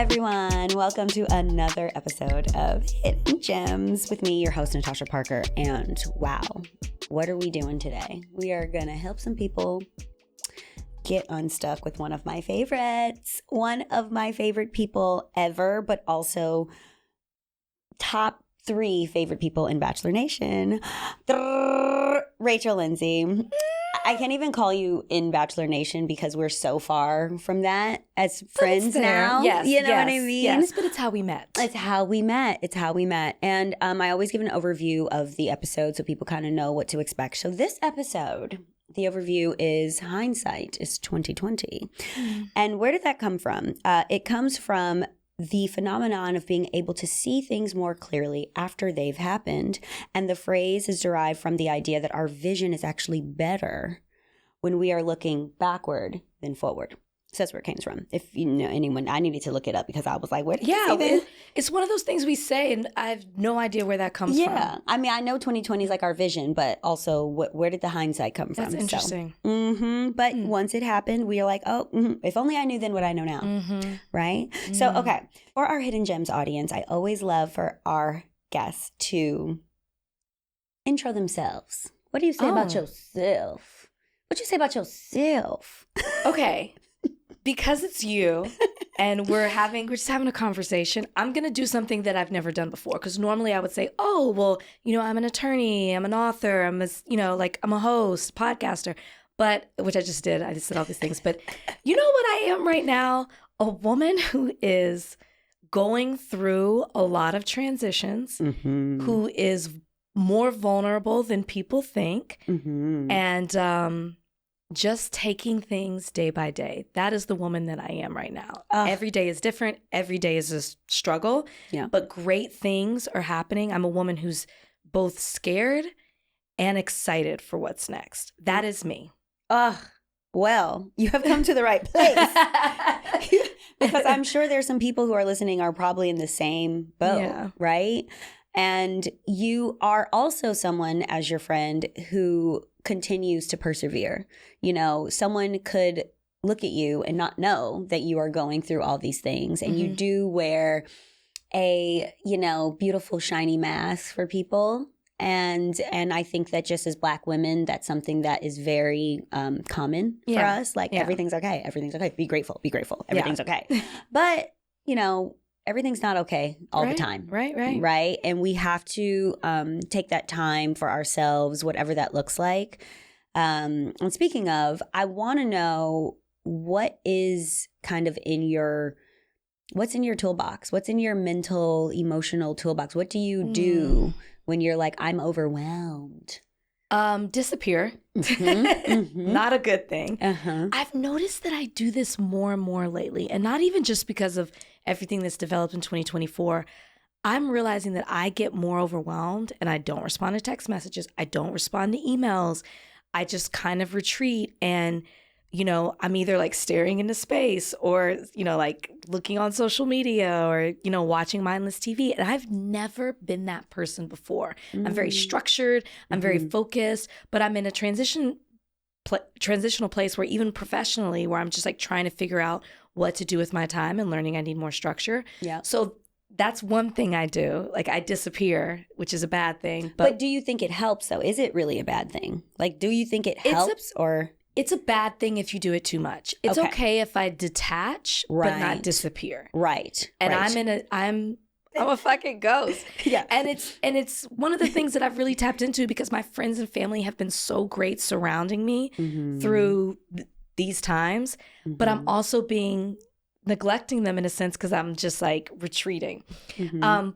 everyone. Welcome to another episode of Hidden Gems with me, your host, Natasha Parker. And wow, what are we doing today? We are going to help some people get unstuck with one of my favorites, one of my favorite people ever, but also top 3 favorite people in Bachelor Nation. Rachel Lindsay. I can't even call you in Bachelor Nation because we're so far from that as friends now. Yes, you know what I mean? Yes, but it's how we met. It's how we met. And I always give an overview of the episode so people kind of know what to expect. So this episode, the overview is Hindsight is 2020. And where did that come from? It comes from the phenomenon of being able to see things more clearly after they've happened. And the phrase is derived from the idea that our vision is actually better when we are looking backward than forward. So that's where it came from. If you know anyone, I needed to look it up because I was like, where did you see that? It's one of those things we say, and I have no idea where that comes from. Yeah. I mean, I know 2020 is like our vision, but also where did the hindsight come from? That's interesting. So, but once it happened, we are like, if only I knew then what I know now. Right? So, okay. For our Hidden Gems audience, I always love for our guests to intro themselves. What do you say about yourself? What do you say about yourself? Okay. Because it's you and we're just having a conversation, I'm going to do something that I've never done before. Because normally I would say, I'm an attorney, I'm an author, I'm a host, podcaster, which I just did. I just said all these things. But you know what I am right now? A woman who is going through a lot of transitions, who is more vulnerable than people think. And, just taking things day by day. That is the woman that I am right now. Every day is different. Every day is a struggle. Yeah. But great things are happening. I'm a woman who's both scared and excited for what's next. That is me. Well, you have come to the right place. Because I'm sure there's some people who are listening are probably in the same boat, right? And you are also someone as your friend who continues to persevere. You know, someone could look at you and not know that you are going through all these things. And you do wear a, beautiful, shiny mask for people. And I think that just as Black women, that's something that is very common for us. Like, everything's okay. Everything's okay. Be grateful. Be grateful. Everything's okay. But, everything's not okay all the time. Right. And we have to take that time for ourselves, whatever that looks like. And speaking of, I want to know what is kind of what's in your toolbox? What's in your mental, emotional toolbox? What do you do when you're like, I'm overwhelmed? Disappear. Not a good thing. I've noticed that I do this more and more lately, and not even just because of everything that's developed in 2024. I'm realizing that I get more overwhelmed and I don't respond to text messages. I don't respond to emails. I just kind of retreat and, I'm either like staring into space or, like looking on social media or, watching mindless TV. And I've never been that person before. I'm very structured. I'm very focused, but I'm in a transitional place where even professionally, where I'm just like trying to figure out what to do with my time and learning I need more structure. Yeah. So that's one thing I do. Like I disappear, which is a bad thing. But do you think it helps though? Is it really a bad thing? Like, do you think it helps or? It's a bad thing if you do it too much. It's okay if I detach, but not disappear. Right. And I'm a fucking ghost. Yeah. And it's one of the things that I've really tapped into because my friends and family have been so great surrounding me through these times, but I'm also neglecting them in a sense because I'm just like retreating.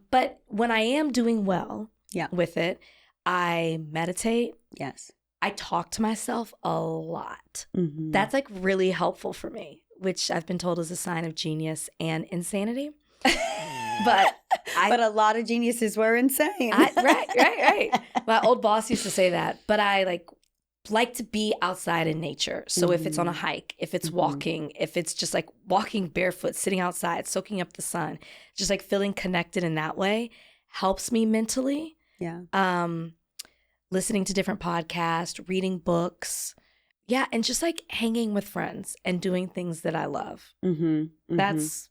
But when I am doing well with it, I meditate. Yes. I talk to myself a lot. That's like really helpful for me, which I've been told is a sign of genius and insanity. But a lot of geniuses were insane. Right. My old boss used to say that, but I like to be outside in nature. So if it's on a hike, if it's walking, if it's just like walking barefoot, sitting outside, soaking up the sun, just like feeling connected in that way helps me mentally. Yeah. Listening to different podcasts, reading books. Yeah. And just like hanging with friends and doing things that I love. That's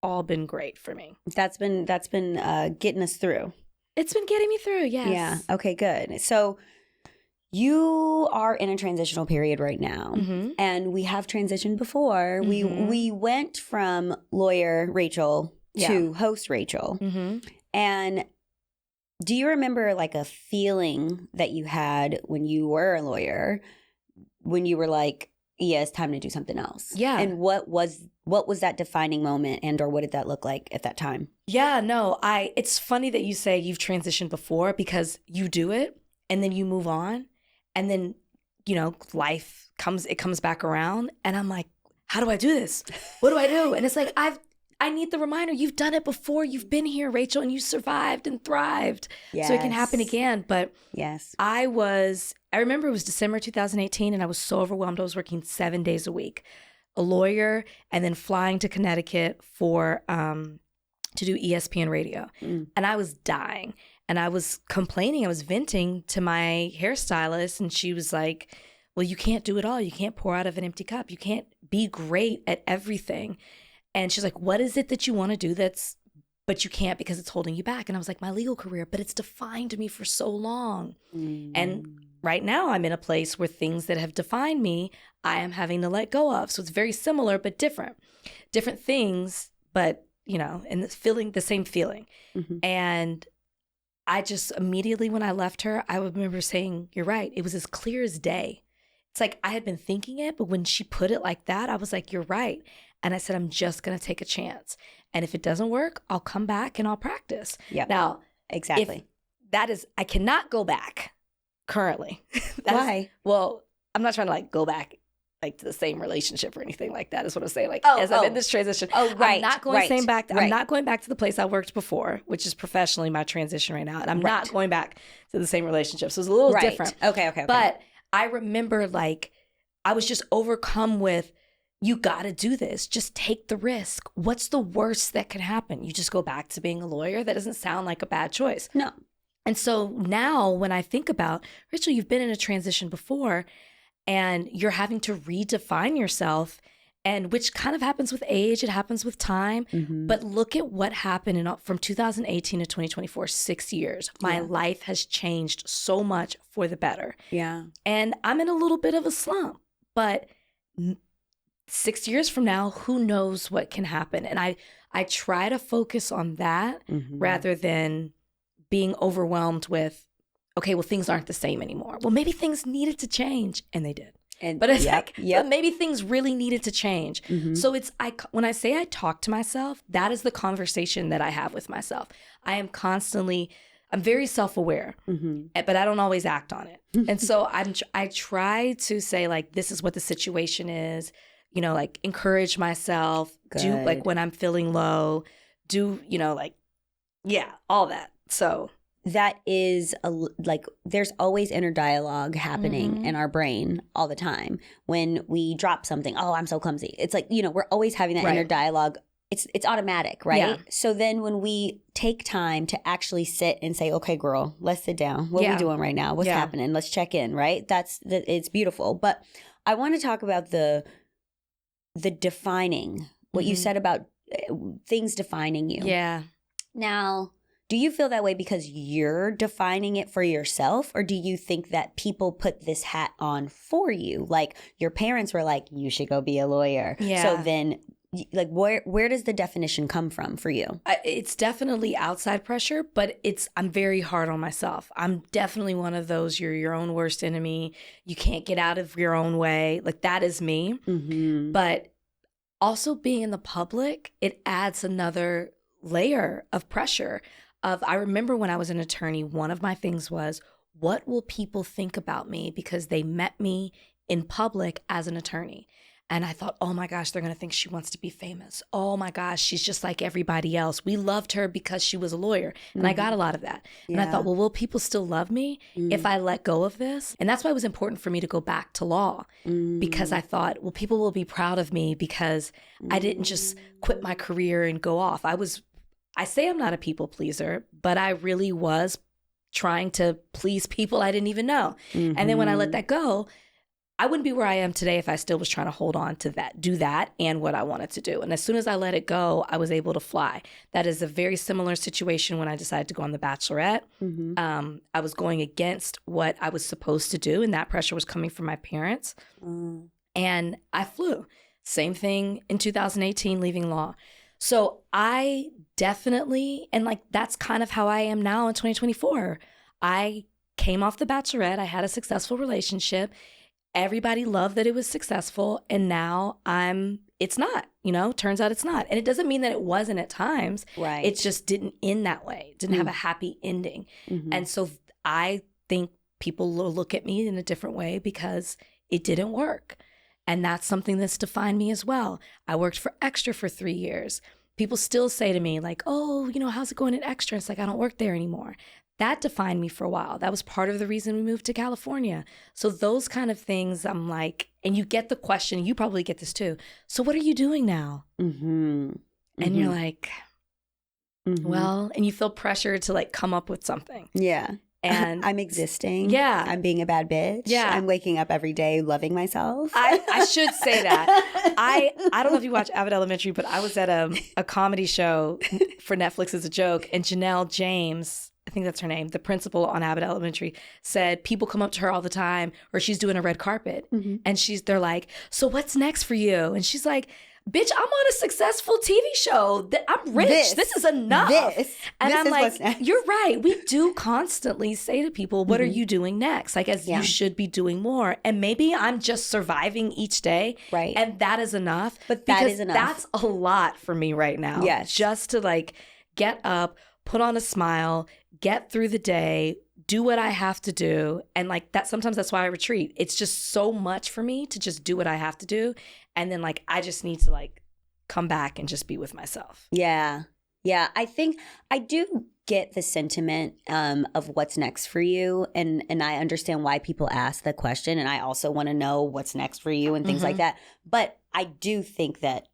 all been great for me. That's been getting us through. It's been getting me through, yes. Yeah. Okay, good. So you are in a transitional period right now, and we have transitioned before. We went from lawyer Rachel to host Rachel. And do you remember like a feeling that you had when you were a lawyer, when you were like, yeah, it's time to do something else? Yeah. And what was that defining moment, and or what did that look like at that time? Yeah, no, it's funny that you say you've transitioned before, because you do it and then you move on, and then, you know, life comes back around, and I'm like, how do I do this? What do I do? And it's like, I need the reminder. You've done it before. You've been here, Rachel, and you survived and thrived. Yes. So it can happen again. But yes, I remember it was December 2018, and I was so overwhelmed. I was working 7 days a week, a lawyer, and then flying to Connecticut for to do ESPN radio. And I was dying, and I was complaining. I was venting to my hairstylist, and she was like, well, you can't do it all. You can't pour out of an empty cup. You can't be great at everything. And she's like, what is it that you want to do but you can't because it's holding you back? And I was like, my legal career, but it's defined me for so long. And right now I'm in a place where things that have defined me, I am having to let go of. So it's very similar, but different things, but, you know, and the same feeling. And I just immediately, when I left her, I remember saying, you're right. It was as clear as day. It's like I had been thinking it, but when she put it like that, I was like, you're right. And I said, I'm just going to take a chance. And if it doesn't work, I'll come back and I'll practice. Yep. Now, exactly. I cannot go back currently. Why? Well, I'm not trying to like go back like to the same relationship or anything like that is what I'm saying. Like I'm in this transition. Oh, right. I'm not going back. I'm not going back to the place I worked before, which is professionally my transition right now. And I'm not going back to the same relationship. So it's a little different. Okay. But I remember like I was just overcome with, you got to do this. Just take the risk. What's the worst that can happen? You just go back to being a lawyer? That doesn't sound like a bad choice. No. And so now when I think about, Rachel, you've been in a transition before and you're having to redefine yourself, and which kind of happens with age. It happens with time. But look at what happened from 2018 to 2024, 6 years. My life has changed so much for the better. Yeah. And I'm in a little bit of a slump, but 6 years from now, who knows what can happen? And I try to focus on that rather than being overwhelmed with, okay, well, things aren't the same anymore. Well, maybe things needed to change, and they did. But it's but maybe things really needed to change. So when I say I talk to myself, that is the conversation that I have with myself. I'm very self-aware, but I don't always act on it. And so I try to say, like, this is what the situation is. You know, like, encourage myself, do, like, when I'm feeling low, do, you know, like, yeah, all that. So that is there's always inner dialogue happening in our brain all the time. When we drop something, oh, I'm so clumsy. It's like, you know, we're always having that inner dialogue. It's automatic, right? Yeah. So then when we take time to actually sit and say, okay, girl, let's sit down. What are we doing right now? What's happening? Let's check in, right? It's beautiful. But I want to talk about the defining, what you said about things defining you. Yeah. Now, do you feel that way because you're defining it for yourself, or do you think that people put this hat on for you? Like, your parents were like, you should go be a lawyer. Yeah. So then, like, where does the definition come from for you? It's definitely outside pressure, but I'm very hard on myself. I'm definitely one of those, you're your own worst enemy. You can't get out of your own way. Like, that is me. But also being in the public, it adds another layer of pressure. I remember when I was an attorney, one of my things was, what will people think about me because they met me in public as an attorney? And I thought, oh my gosh, they're going to think she wants to be famous. Oh my gosh, she's just like everybody else. We loved her because she was a lawyer. And I got a lot of that. And I thought, well, will people still love me if I let go of this? And that's why it was important for me to go back to law, because I thought, well, people will be proud of me because I didn't just quit my career and go off. I say I'm not a people pleaser, but I really was trying to please people I didn't even know. And then when I let that go, I wouldn't be where I am today if I still was trying to hold on to that, do that and what I wanted to do. And as soon as I let it go, I was able to fly. That is a very similar situation when I decided to go on The Bachelorette. Mm-hmm. I was going against what I was supposed to do, and that pressure was coming from my parents. And I flew. Same thing in 2018, leaving law. So I definitely, and like that's kind of how I am now in 2024. I came off The Bachelorette. I had a successful relationship. Everybody loved that it was successful, and now it's not, turns out it's not. And it doesn't mean that it wasn't at times. Right. It just didn't end that way. It didn't have a happy ending. Mm-hmm. And so I think people will look at me in a different way because it didn't work. And that's something that's defined me as well. I worked for Extra for 3 years. People still say to me like, oh, how's it going at Extra? It's like, I don't work there anymore. That defined me for a while. That was part of the reason we moved to California. So those kind of things, I'm like, and you get the question, you probably get this too. So what are you doing now? Mm-hmm. And you're like, well, and you feel pressure to like come up with something. Yeah. And I'm existing. Yeah. I'm being a bad bitch. Yeah. I'm waking up every day loving myself. I should say that. I don't know if you watch Abbott Elementary, but I was at a comedy show for Netflix as a joke, and Janelle James, I think that's her name, the principal on Abbott Elementary, said people come up to her all the time, or she's doing a red carpet, and they're like, so what's next for you? And she's like, bitch, I'm on a successful TV show. I'm rich. This is enough. And I'm like, you're right. We do constantly say to people, what are you doing next? Like, as you should be doing more. And maybe I'm just surviving each day. Right. And that is enough. But that is enough. That's a lot for me right now. Yes. Just to like get up, put on a smile, get through the day, do what I have to do. And like that, sometimes that's why I retreat. It's just so much for me to just do what I have to do. And then like, I just need to like come back and just be with myself. Yeah. Yeah. I think I do get the sentiment of what's next for you. And I understand why people ask the question. And I also want to know what's next for you and things like that. But I do think that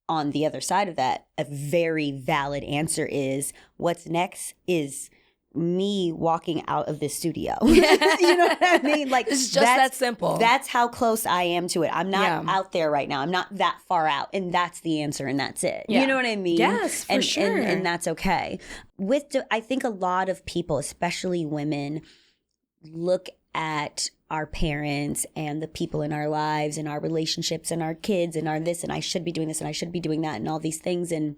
on the other side of that, a very valid answer is what's next is me walking out of this studio. You know what I mean? Like, it's just that simple. That's how close I am to it. I'm not out there right now. I'm not that far out. And that's the answer, and that's it. Yeah. You know what I mean? Yes, for sure. And that's okay. I think a lot of people, especially women, look at our parents and the people in our lives and our relationships and our kids and our this, and I should be doing this and I should be doing that and all these things. And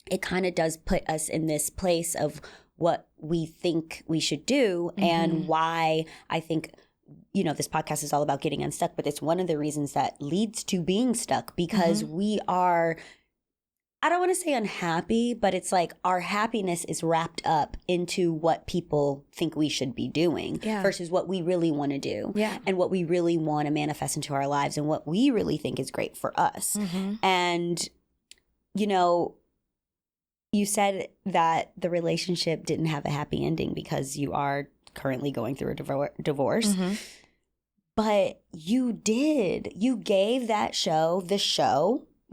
it kind of does put us in this place of what we think we should do and why I think, this podcast is all about getting unstuck, but it's one of the reasons that leads to being stuck because we are, I don't want to say unhappy, but it's like our happiness is wrapped up into what people think we should be doing versus what we really want to do and what we really want to manifest into our lives and what we really think is great for us. And, you said that the relationship didn't have a happy ending because you are currently going through a divorce. But you did. You gave that show, The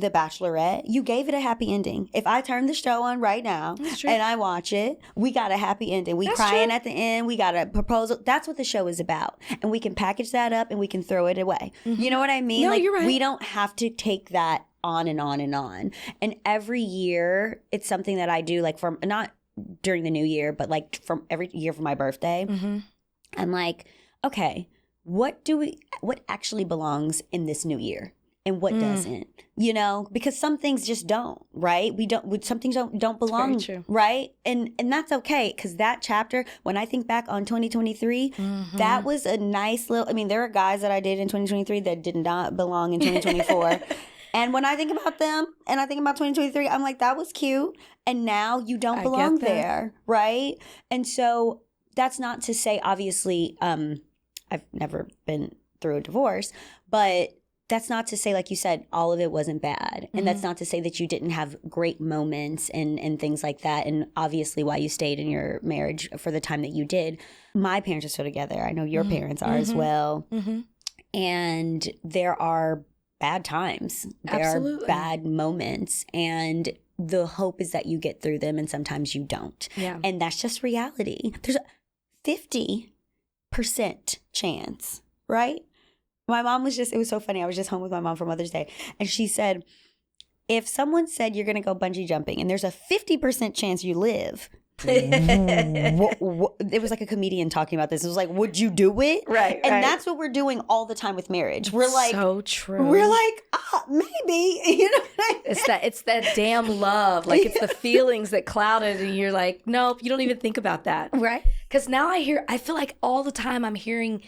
Bachelorette, you gave it a happy ending. If I turn the show on right now and I watch it, we got a happy ending. We crying at the end. We got a proposal. That's what the show is about. And we can package that up and we can throw it away. You know what I mean? No, you're right. We don't have to take that on and on and on. And every year, it's something that I do, like from not during the new year, but like from every year for my birthday. I'm like, okay, what actually belongs in this new year? And what doesn't, because some things just don't, right? Some things don't belong, right? And that's okay, because that chapter, when I think back on 2023, that was a nice little, there are guys that I did in 2023 that did not belong in 2024. And when I think about them and I think about 2023, I'm like, that was cute. And now you don't belong there, right? And so that's not to say, obviously, I've never been through a divorce, but that's not to say, like you said, all of it wasn't bad. And that's not to say that you didn't have great moments and things like that. And obviously why you stayed in your marriage for the time that you did. My parents are still together. I know your parents are as well. And there are bad times. There are bad moments. And the hope is that you get through them and sometimes you don't. Yeah. And that's just reality. There's a 50% chance, right? My mom was it was so funny. I was just home with my mom for Mother's Day. And she said, if someone said you're going to go bungee jumping and there's a 50% chance you live, it was like a comedian talking about this. It was like, would you do it? Right. And that's what we're doing all the time with marriage. We're like, so true. We're like, maybe. You know what I mean? It's that damn love. Like it's the feelings that cloud it, and you're like, nope, you don't even think about that. Right. Because now I feel like all the time I'm hearing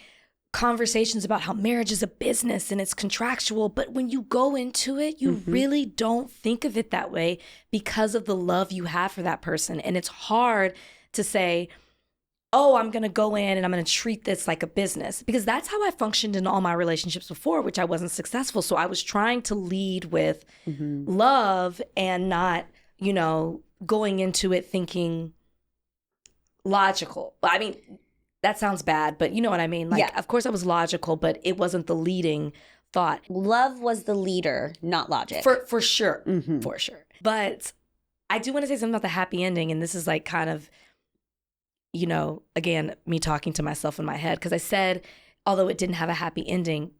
conversations about how marriage is a business and it's contractual, but when you go into it, you really don't think of it that way because of the love you have for that person. And it's hard to say, oh, I'm going to go in and I'm going to treat this like a business, because that's how I functioned in all my relationships before, which I wasn't successful. So I was trying to lead with love and not, going into it thinking logical. I mean, that sounds bad, but you know what I mean? Like, of course I was logical, but it wasn't the leading thought. Love was the leader, not logic. For sure. For sure. But I do want to say something about the happy ending. And this is like kind of, again, me talking to myself in my head. Because I said, although it didn't have a happy ending,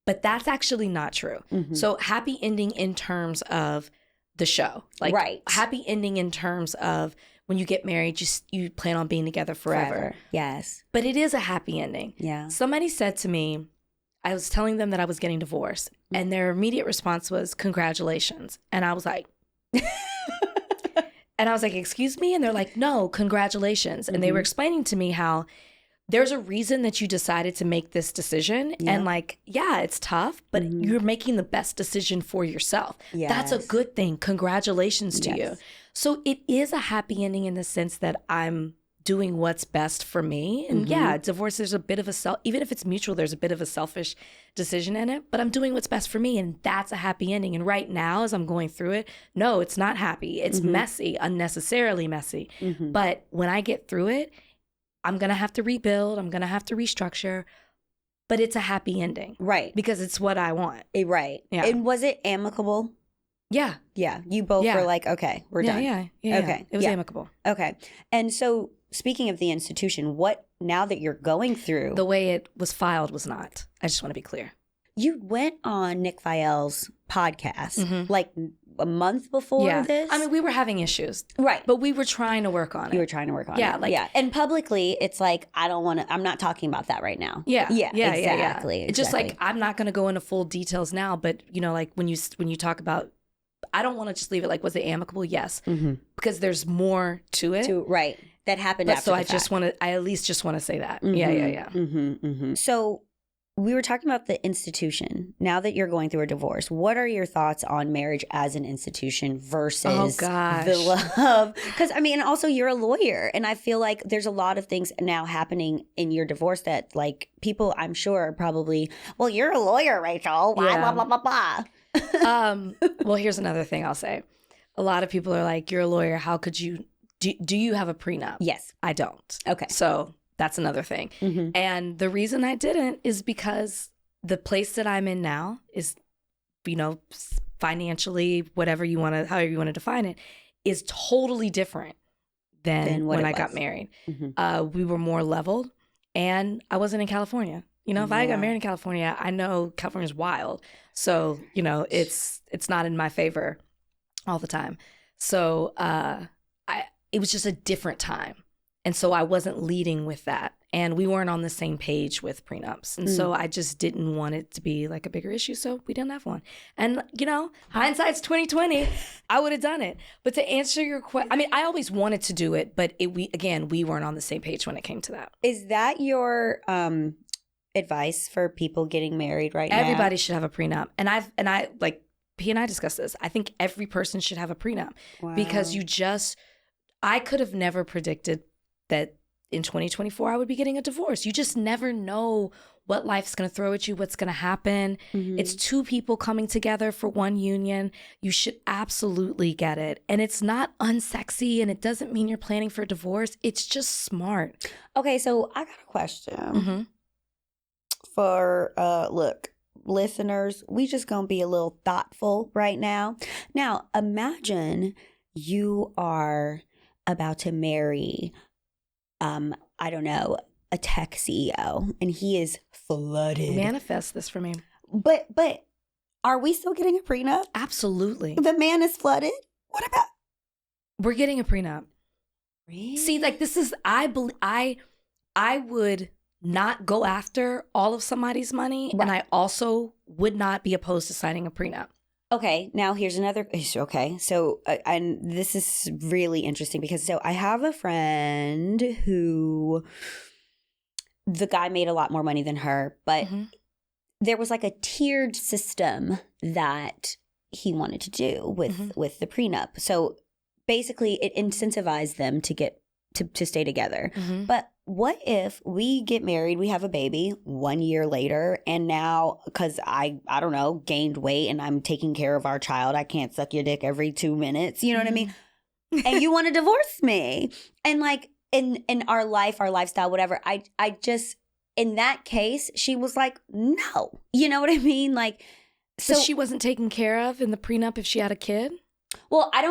but that's actually not true. So happy ending in terms of the show. Like happy ending in terms of when you get married, you plan on being together forever. Yes. But it is a happy ending. Yeah. Somebody said to me, I was telling them that I was getting divorced, and their immediate response was, congratulations. And I was like, excuse me? And they're like, no, congratulations. And they were explaining to me how there's a reason that you decided to make this decision. Yeah. And like, yeah, it's tough, but you're making the best decision for yourself. Yes. That's a good thing. Congratulations to you. So it is a happy ending in the sense that I'm doing what's best for me. And divorce, there's a bit of even if it's mutual, there's a bit of a selfish decision in it, but I'm doing what's best for me. And that's a happy ending. And right now, as I'm going through it, no, it's not happy. It's messy, unnecessarily messy. But when I get through it, I'm going to have to rebuild. I'm going to have to restructure. But it's a happy ending. Right. Because it's what I want. Right. Yeah. And was it amicable? Yeah. Yeah. You both were like, okay, we're done. Yeah. Okay. It was amicable. Okay. And so speaking of the institution, what, now that you're going through. The way it was filed was not. I just want to be clear. You went on Nick Viall's podcast like a month before this? I mean, we were having issues. Right. But we were trying to work on it. You were trying to work on it. And publicly, it's like, I'm not talking about that right now. Yeah. Exactly. It's just like, I'm not going to go into full details now, but like when you talk about, I don't want to just leave it like, was it amicable? Yes. Because there's more to it. Right. That happened after the fact. I at least just want to say that. Yeah. So we were talking about the institution. Now that you're going through a divorce, what are your thoughts on marriage as an institution versus the love? Because I mean, also you're a lawyer, and I feel like there's a lot of things now happening in your divorce that like people, I'm sure, are probably, well, you're a lawyer, Rachel. Blah, blah, blah, blah, blah. Well, here's another thing I'll say. A lot of people are like, you're a lawyer. How could you, do you have a prenup? Yes. I don't. Okay. So that's another thing. And the reason I didn't is because the place that I'm in now is, financially, however you want to define it, is totally different than when I got married. We were more leveled, and I wasn't in California. If I got married in California, I know California's wild. So, it's not in my favor all the time. So it was just a different time. And so I wasn't leading with that. And we weren't on the same page with prenups. And so I just didn't want it to be like a bigger issue. So we didn't have one. And, hindsight's 2020. I would have done it. But to answer your question, I mean, I always wanted to do it. But we weren't on the same page when it came to that. Is that your advice for people getting married right now? Everybody should have a prenup. And I like, P and I discussed this. I think every person should have a prenup. Wow. Because I could have never predicted that in 2024 I would be getting a divorce. You just never know what life's going to throw at you, what's going to happen. It's two people coming together for one union. You should absolutely get it. And it's not unsexy, and it doesn't mean you're planning for a divorce. It's just smart. Okay, so I got a question for, look, listeners, we just going to be a little thoughtful right now. Now, imagine you are about to marry I don't know, a tech CEO and he is flooded. Manifest this for me. But are we still getting a prenup? Absolutely. The man is flooded? What about? We're getting a prenup. Really? See, like this is, I would not go after all of somebody's money. Right. And I also would not be opposed to signing a prenup. Okay, now here's another. Okay, so and this is really interesting because I have a friend who the guy made a lot more money than her, but there was like a tiered system that he wanted to do with the prenup. So basically, it incentivized them to get to stay together. But what if we get married, we have a baby 1 year later, and now because I don't know, gained weight and I'm taking care of our child, I can't suck your dick every 2 minutes, you know what I mean? And you want to divorce me. And like in our life, our lifestyle, whatever, I just, in that case, she was like, no. You know what I mean? Like, so she wasn't taken care of in the prenup if she had a kid? Well, I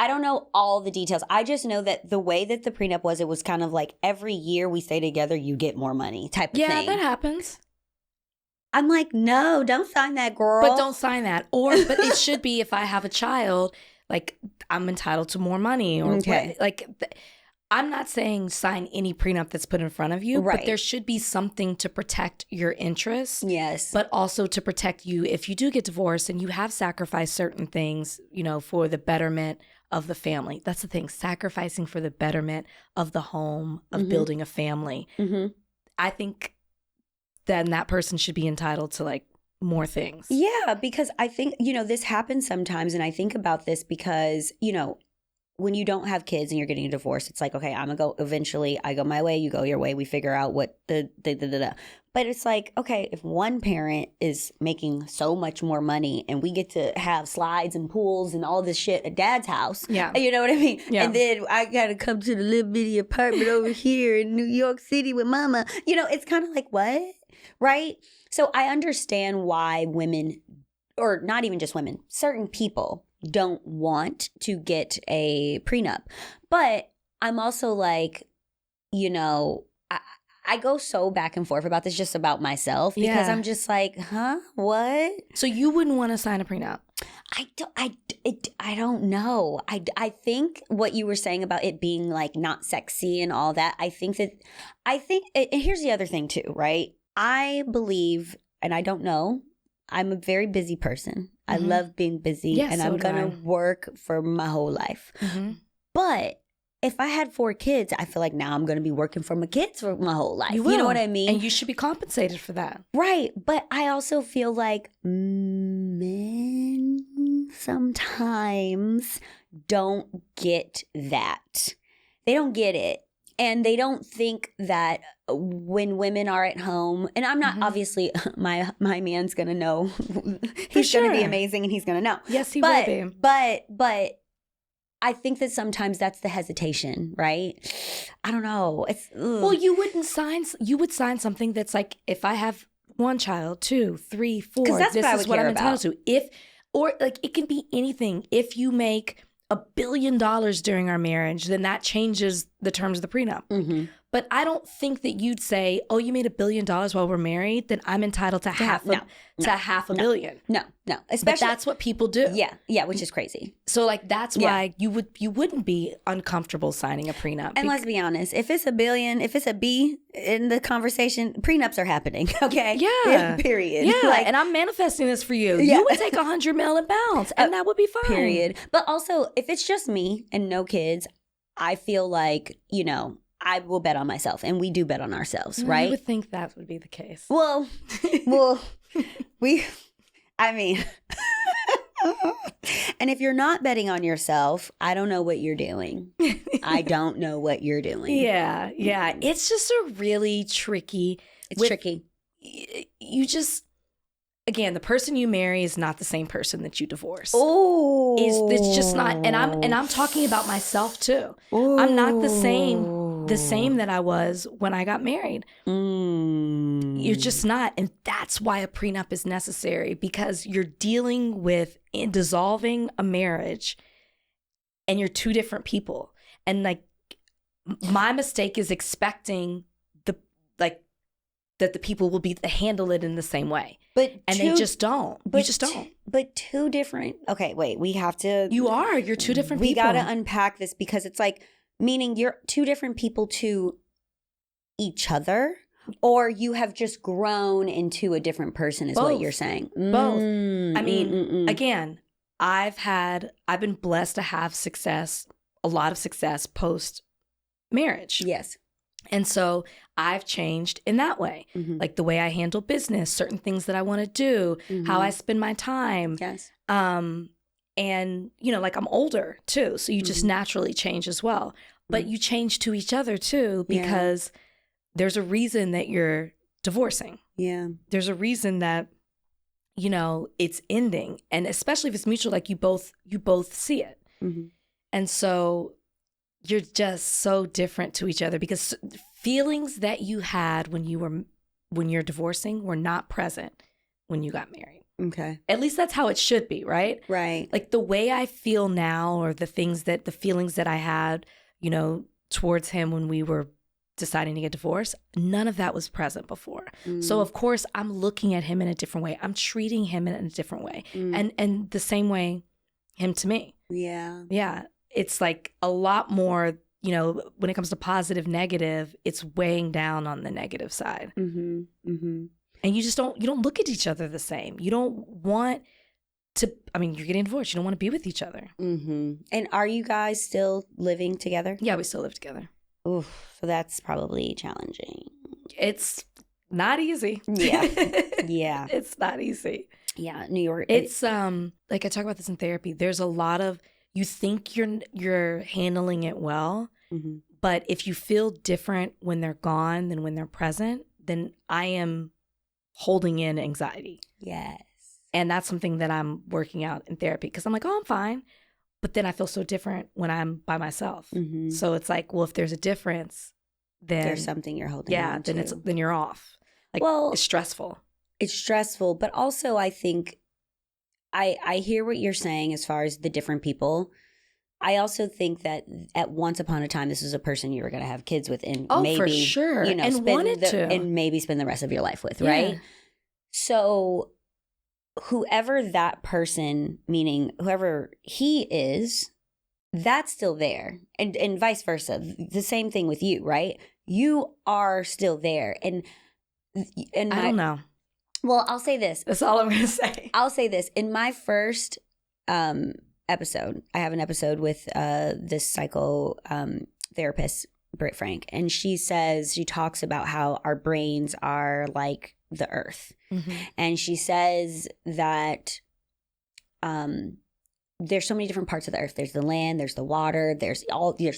don't know all the details. I just know that the way that the prenup was, it was kind of like every year we stay together, you get more money type of thing. Yeah, that happens. I'm like, no, don't sign that, girl. But don't sign that. But it should be if I have a child, like I'm entitled to more money or what, like I'm not saying sign any prenup that's put in front of you, right. But there should be something to protect your interests. Yes. But also to protect you if you do get divorced and you have sacrificed certain things, you know, for the betterment of the family. That's the thing, sacrificing for the betterment of the home, of building a family. I think then that person should be entitled to like more things. Yeah, because I think, you know, this happens sometimes. And I think about this because, you know, when you don't have kids and you're getting a divorce, it's like, okay, I'm going to go eventually. I go my way, you go your way. We figure out what But it's like, okay, if one parent is making so much more money and we get to have slides and pools and all this shit at dad's house, you know what I mean? Yeah. And then I got to come to the little bitty apartment over here in New York City with mama. You know, it's kind of like, what? Right? So I understand why women, or not even just women, certain people don't want to get a prenup. But I'm also like, you know, I go so back and forth about this just about myself because I'm just like, huh? What? So you wouldn't want to sign a prenup? I don't know. I think what you were saying about it being like not sexy and all that, I think and here's the other thing too, right? I believe, and I don't know, I'm a very busy person. I love being busy and I'm going to work for my whole life. But if I had 4 kids, I feel like now I'm going to be working for my kids for my whole life. You know what I mean? And you should be compensated for that. Right. But I also feel like men sometimes don't get that. They don't get it. And they don't think that when women are at home, and I'm not obviously my man's gonna know. He's gonna be amazing and he's gonna know. Yes, he will be. But I think that sometimes that's the hesitation, right? I don't know. Well, you would sign something that's like, if I have 1 child, 2, 3, 4, that's this is what I'm entitled to. Or like it can be anything. If you make $1 billion during our marriage, then that changes the terms of the prenup. But I don't think that you'd say, oh, you made $1 billion while we're married, then I'm entitled to half a billion. No. Especially, but that's what people do. Yeah, which is crazy. So like that's why you wouldn't be uncomfortable signing a prenup. And let's be honest, if it's $1 billion, if it's a B in the conversation, prenups are happening. Okay. Yeah. Period. Yeah. Like, and I'm manifesting this for you. Yeah. You would take 100 mil and bounce, and that would be fine. Period. But also, if it's just me and no kids, I feel like, you know, I will bet on myself, and we do bet on ourselves, right? You would think that would be the case. Well, I mean, and if you're not betting on yourself, I don't know what you're doing. I don't know what you're doing. Yeah. It's just a really tricky. It's tricky. You just, again, the person you marry is not the same person that you divorce. Oh, it's just not. And I'm talking about myself too. Ooh. I'm not the same that I was when I got married. You're just not. And that's why a prenup is necessary, because you're dealing with dissolving a marriage and you're 2 different people. And like my mistake is expecting like that the people will be to handle it in the same way. But they just don't. You just don't. But two different. Okay, wait. We have to. You're two different people. We got to unpack this because it's like meaning you're two different people to each other, or you have just grown into a different person. Is Both. What you're saying? Both. I mean, again, I've been blessed to have success, a lot of success post marriage. Yes. And so I've changed in that way, like the way I handle business, certain things that I want to do, how I spend my time. Yes. And, like I'm older too. So you just naturally change as well. But you change to each other too, because there's a reason that you're divorcing. Yeah. There's a reason that, it's ending. And especially if it's mutual, like you both see it. And so you're just so different to each other because feelings that you had when you're divorcing were not present when you got married. Okay. At least that's how it should be, right? Right. Like the way I feel now, or the feelings that I had, towards him when we were deciding to get divorced, none of that was present before. So of course I'm looking at him in a different way. I'm treating him in a different way. And the same way him to me. Yeah. Yeah. It's like a lot more, when it comes to positive, negative, it's weighing down on the negative side. And you just don't look at each other the same. You don't want to, you're getting divorced. You don't want to be with each other. And are you guys still living together? Yeah, we still live together. Oof, so that's probably challenging. It's not easy. Yeah. Yeah. It's not easy. Yeah. New York. It's, like I talk about this in therapy. There's a lot of, you think you're handling it well, but if you feel different when they're gone than when they're present, then I am holding in anxiety. Yes. And that's something that I'm working out in therapy because I'm like, oh, I'm fine. But then I feel so different when I'm by myself. So it's like, well, if there's a difference, then there's something you're holding on to. Then you're off. Like, it's stressful. It's stressful, but also I think I hear what you're saying as far as the different people. I also think that at once upon a time, this was a person you were going to have kids with, and maybe, for sure, and maybe spend the rest of your life with, right? So, whoever that person, meaning whoever he is, that's still there, and vice versa. The same thing with you, right? You are still there, and I don't know. Well, I'll say this. That's all I'm going to say. I'll say this. In my first episode, I have an episode with this psycho therapist, Britt Frank, and she talks about how our brains are like the earth. And she says that there's so many different parts of the earth. There's the land, there's the water, there's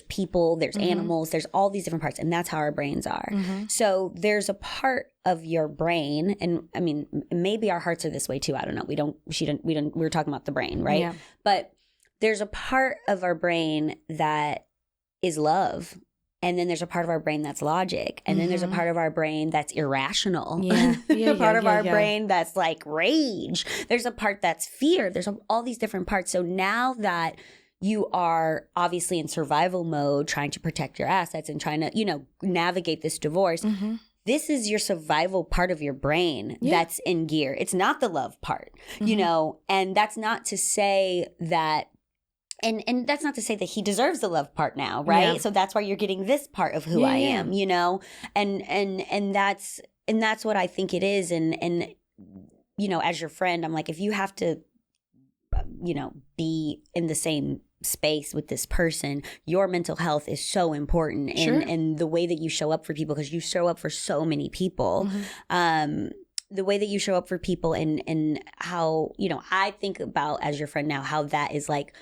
people, there's animals, there's all these different parts, and that's how our brains are. So there's a part of your brain, and I mean, maybe our hearts are this way too. I don't know. We were talking about the brain, right? Yeah. But there's a part of our brain that is love. And then there's a part of our brain that's logic. And then there's a part of our brain that's irrational. There's a part of our brain that's like rage. There's a part that's fear. There's all these different parts. So now that you are obviously in survival mode, trying to protect your assets and trying to, navigate this divorce, this is your survival part of your brain that's in gear. It's not the love part, and that's not to say that And that's not to say that he deserves the love part now, right? Yeah. So that's why you're getting this part of who I am, and that's what I think it is. And as your friend, I'm like, if you have to, be in the same space with this person, your mental health is so important, and the way that you show up for people, because you show up for so many people. The way that you show up for people, and how I think about as your friend now, how that is like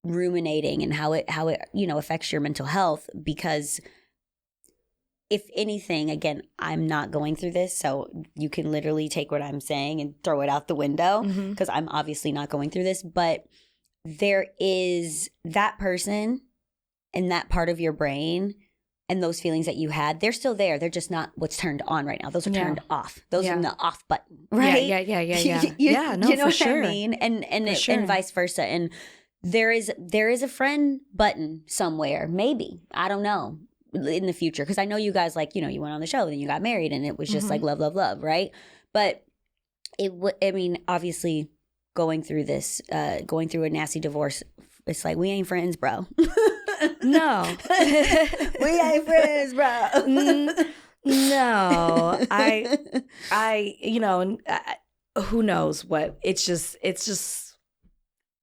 ruminating, and how it affects your mental health. Because if anything, again, I'm not going through this, so you can literally take what I'm saying and throw it out the window, because I'm obviously not going through this. But there is that person and that part of your brain and those feelings that you had, they're still there. They're just not what's turned on right now. Those are turned off. Those are in the off button, right? Yeah. You know what I mean? And vice versa. And there is a friend button somewhere, maybe. I don't know. in the future, because I know you guys, like, you know, you went on the show, then you got married, and it was just like love, love, love, right? But I mean, obviously, going through a nasty divorce, it's like, we ain't friends, bro. No. We ain't friends, bro. No. You know, who knows what? It's just,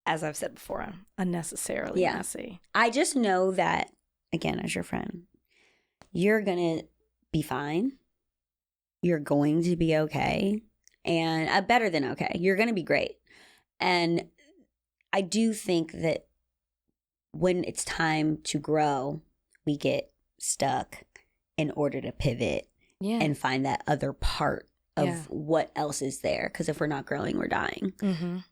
as I've said before, unnecessarily messy. I just know that, again, as your friend, you're going to be fine. You're going to be okay. And better than okay. You're going to be great. And I do think that when it's time to grow, we get stuck in order to pivot and find that other part of what else is there. Because if we're not growing, we're dying.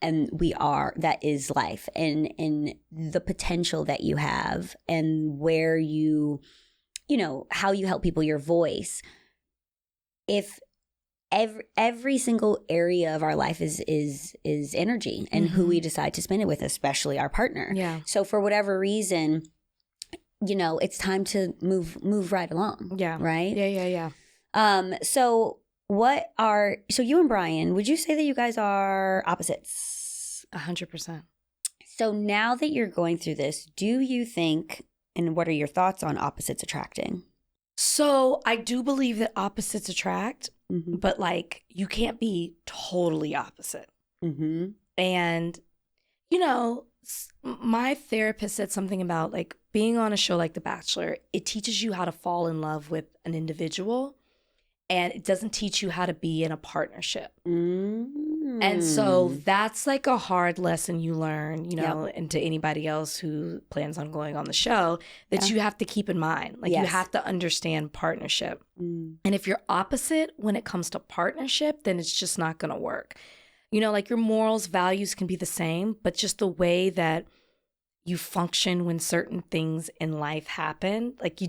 And that is life. And the potential that you have, and where you know, how you help people, your voice. If every single area of our life is energy, and who we decide to spend it with, especially our partner. Yeah. So for whatever reason, you know, it's time to move right along. Yeah. Right? Yeah. So you and Brian, would you say that you guys are opposites? 100%. So now that you're going through this, do you think, and what are your thoughts on opposites attracting? So I do believe that opposites attract, but like, you can't be totally opposite. And, you know, my therapist said something about like being on a show like The Bachelor, it teaches you how to fall in love with an individual, and it doesn't teach you how to be in a partnership. And so that's like a hard lesson you learn, you know, and to anybody else who plans on going on the show, that you have to keep in mind. Like, you have to understand partnership. And if you're opposite when it comes to partnership, then it's just not going to work. You know, like, your morals, values can be the same, but just the way that you function when certain things in life happen, like,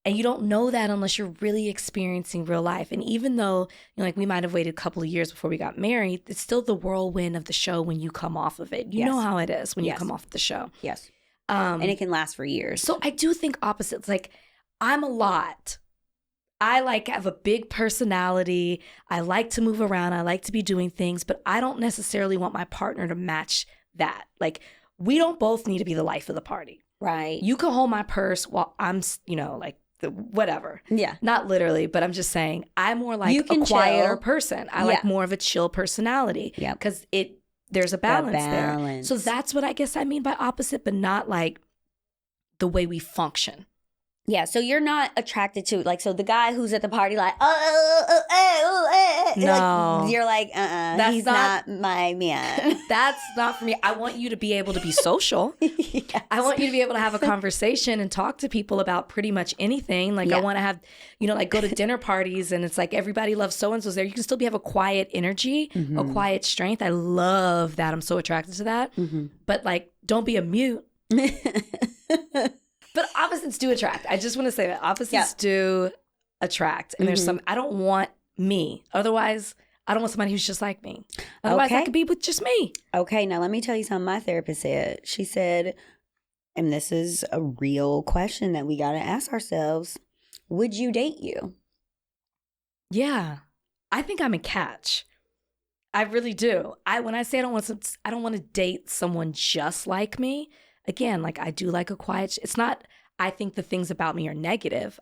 and you don't know that unless you're really experiencing real life. And even though, you know, like, we might have waited a couple of years before we got married, it's still the whirlwind of the show when you come off of it. You know how it is when you come off the show. Yes. And it can last for years. So I do think opposites. Like, I'm a lot. I like have a big personality. I like to move around. I like to be doing things, but I don't necessarily want my partner to match that. Like, we don't both need to be the life of the party. Right. You can hold my purse while I'm, you know, like, whatever. Yeah. Not literally, but I'm just saying, I'm more like a quieter person. I like more of a chill personality. Yeah. Because there's a balance there. So that's what I guess I mean by opposite, but not like the way we function. Yeah, so you're not attracted to, like, so the guy who's at the party, like, no, like, you're like, he's not my man. That's not for me. I want you to be able to be social. Yes. I want you to be able to have a conversation and talk to people about pretty much anything. Like, I want to have, you know, like, go to dinner parties and it's like, everybody loves so-and-so's there. You can still have a quiet energy, a quiet strength. I love that. I'm so attracted to that. But, like, don't be a mute. But opposites do attract. I just want to say that opposites do attract. And there's I don't want me. Otherwise, I don't want somebody who's just like me. Otherwise, I could be with just me. Okay, now let me tell you something my therapist said. She said, and this is a real question that we got to ask ourselves, would you date you? Yeah. I think I'm a catch. I really do. When I say I don't want to date someone just like me. Again, like, I do like a quiet, it's not, I think the things about me are negative.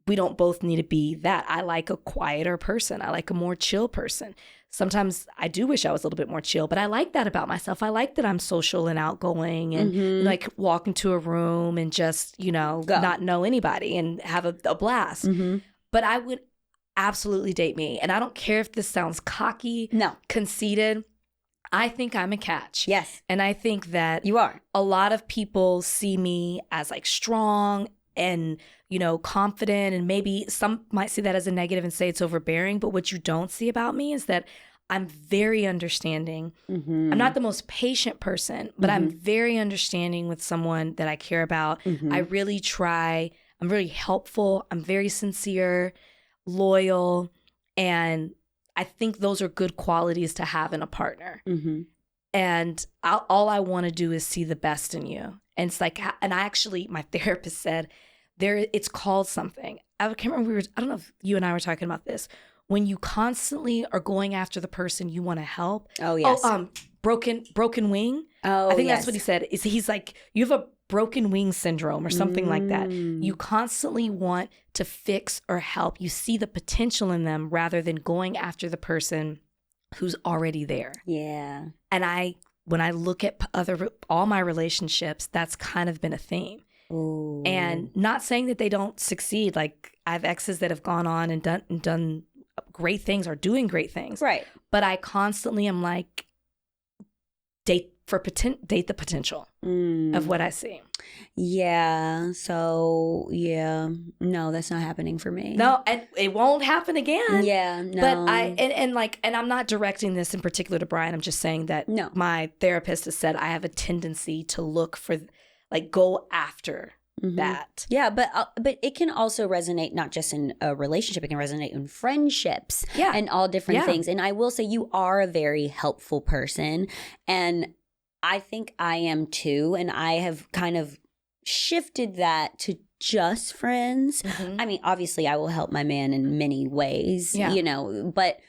We don't both need to be that. I like a quieter person. I like a more chill person. Sometimes I do wish I was a little bit more chill, but I like that about myself. I like that I'm social and outgoing and like walk into a room and just, you know, not know anybody and have a blast. But I would absolutely date me. And I don't care if this sounds cocky, conceited. I think I'm a catch. Yes. And I think that you are. A lot of people see me as like strong and, you know, confident, and maybe some might see that as a negative and say it's overbearing. But what you don't see about me is that I'm very understanding. I'm not the most patient person, but I'm very understanding with someone that I care about. I really try. I'm very helpful. I'm very sincere, loyal, and I think those are good qualities to have in a partner. And all I want to do is see the best in you. And it's like, and I actually, my therapist said, it's called something. I can't remember, I don't know if you and I were talking about this. When you constantly are going after the person you want to help. Oh, yes. Broken wing. Oh, I think yes. that's what he said. He's like, you have a broken wing syndrome or something like that. You constantly want to fix or help. You see the potential in them rather than going after the person who's already there. Yeah. And when I look at all my relationships, that's kind of been a theme. Ooh. And not saying that they don't succeed. Like, I have exes that have gone on and done great things or doing great things. Right. But I constantly am like, date the potential of what I see. Yeah. So, yeah. No, that's not happening for me. No, and it won't happen again. Yeah, no. But and I'm not directing this in particular to Brian. I'm just saying that my therapist has said I have a tendency to look for, like, go after that. Yeah, but it can also resonate not just in a relationship, it can resonate in friendships and all different things. And I will say you are a very helpful person, and I think I am too, and I have kind of shifted that to just friends. I mean, obviously I will help my man in many ways, you know, but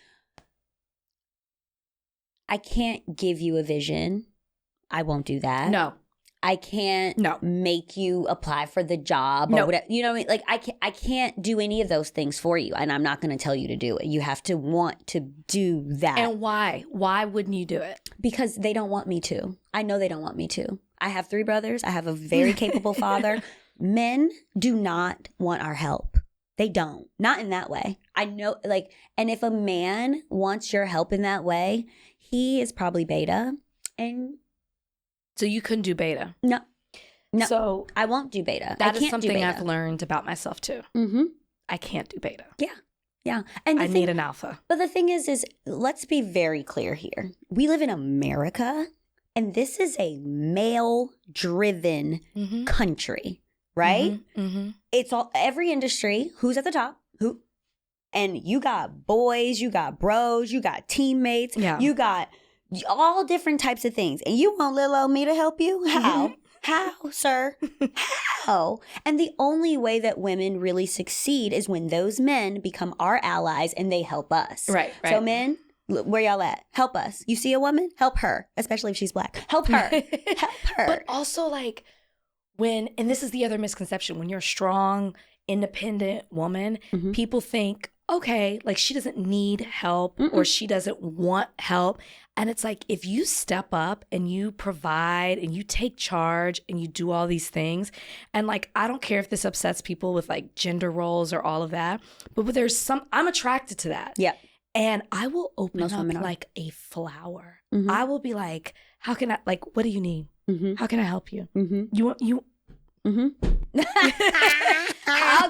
I can't give you a vision. I won't do that. No. I can't make you apply for the job or whatever. You know what I mean? Like, I can't do any of those things for you, and I'm not going to tell you to do it. You have to want to do that. And why? Why wouldn't you do it? Because they don't want me to. I know they don't want me to. I have 3 brothers. I have a very capable father. Men do not want our help. They don't. Not in that way. I know, like, and if a man wants your help in that way, he is probably beta, and so you couldn't do beta? No. So I won't do beta. That is something I've learned about myself too. I can't do beta. Yeah. And I need an alpha. But the thing is let's be very clear here. We live in America, and this is a male-driven country, right? It's every industry. Who's at the top? Who? And you got boys, you got bros, you got teammates, you got all different types of things. And you want little old me to help you? How? How, sir? How? And the only way that women really succeed is when those men become our allies and they help us. Right. So men, where y'all at? Help us. You see a woman? Help her, especially if she's black. Help her. Help her. But also, like, and this is the other misconception, when you're a strong, independent woman, people think, okay, like, she doesn't need help or she doesn't want help. And it's like, if you step up and you provide and you take charge and you do all these things, and, like, I don't care if this upsets people with, like, gender roles or all of that, but I'm attracted to that. Yeah. And I will open up like a flower. I will be like, how can I, like, what do you need? How can I help you? How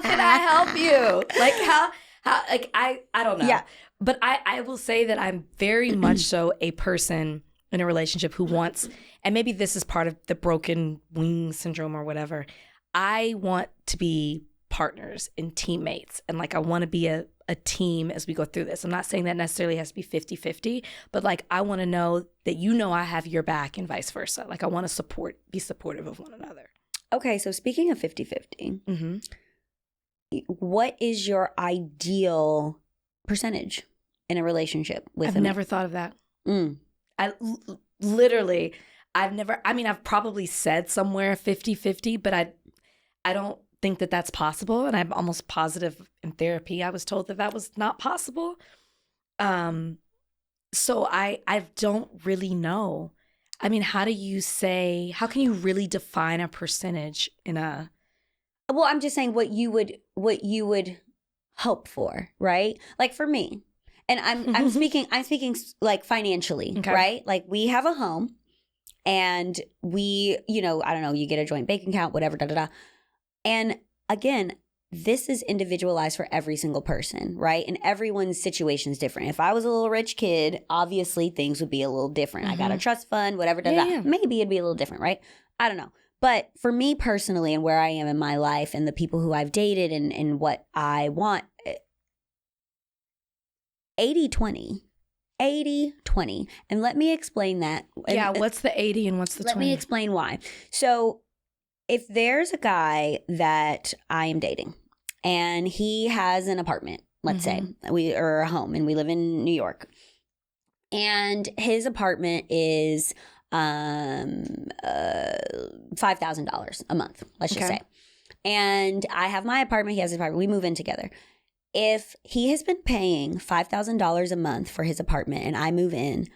can I help you? Like, how like, I don't know. Yeah. But I will say that I'm very much so a person in a relationship who wants, and maybe this is part of the broken wing syndrome or whatever, I want to be partners and teammates. And, like, I want to be a team as we go through this. I'm not saying that necessarily has to be 50-50, but, like, I want to know that I have your back and vice versa. Like, I want to be supportive of one another. Okay, so speaking of 50-50, what is your ideal percentage in a relationship with I've never thought of that. I've probably said somewhere 50-50, but I don't think that that's possible. And I'm almost positive in therapy I was told that was not possible. So I don't really know. I mean, how can you really define a percentage in a... Well, I'm just saying what you would hope for, right? Like, for me, and I'm speaking like financially, okay, right? Like, we have a home, and we, I don't know, you get a joint bank account, whatever, And again, this is individualized for every single person, right? And everyone's situation is different. If I was a little rich kid, obviously things would be a little different. I got a trust fund, whatever, Yeah. Maybe it'd be a little different, right? I don't know. But for me personally, and where I am in my life and the people who I've dated and what I want, 80-20. 80-20. And let me explain that. Yeah, what's the 80 and what's the 20? Let me explain why. So if there's a guy that I am dating and he has an apartment, let's say, or a home, and we live in New York, and his apartment is $5,000 a month, let's just say. And I have my apartment, he has his apartment, we move in together. If he has been paying $5,000 a month for his apartment and I move in,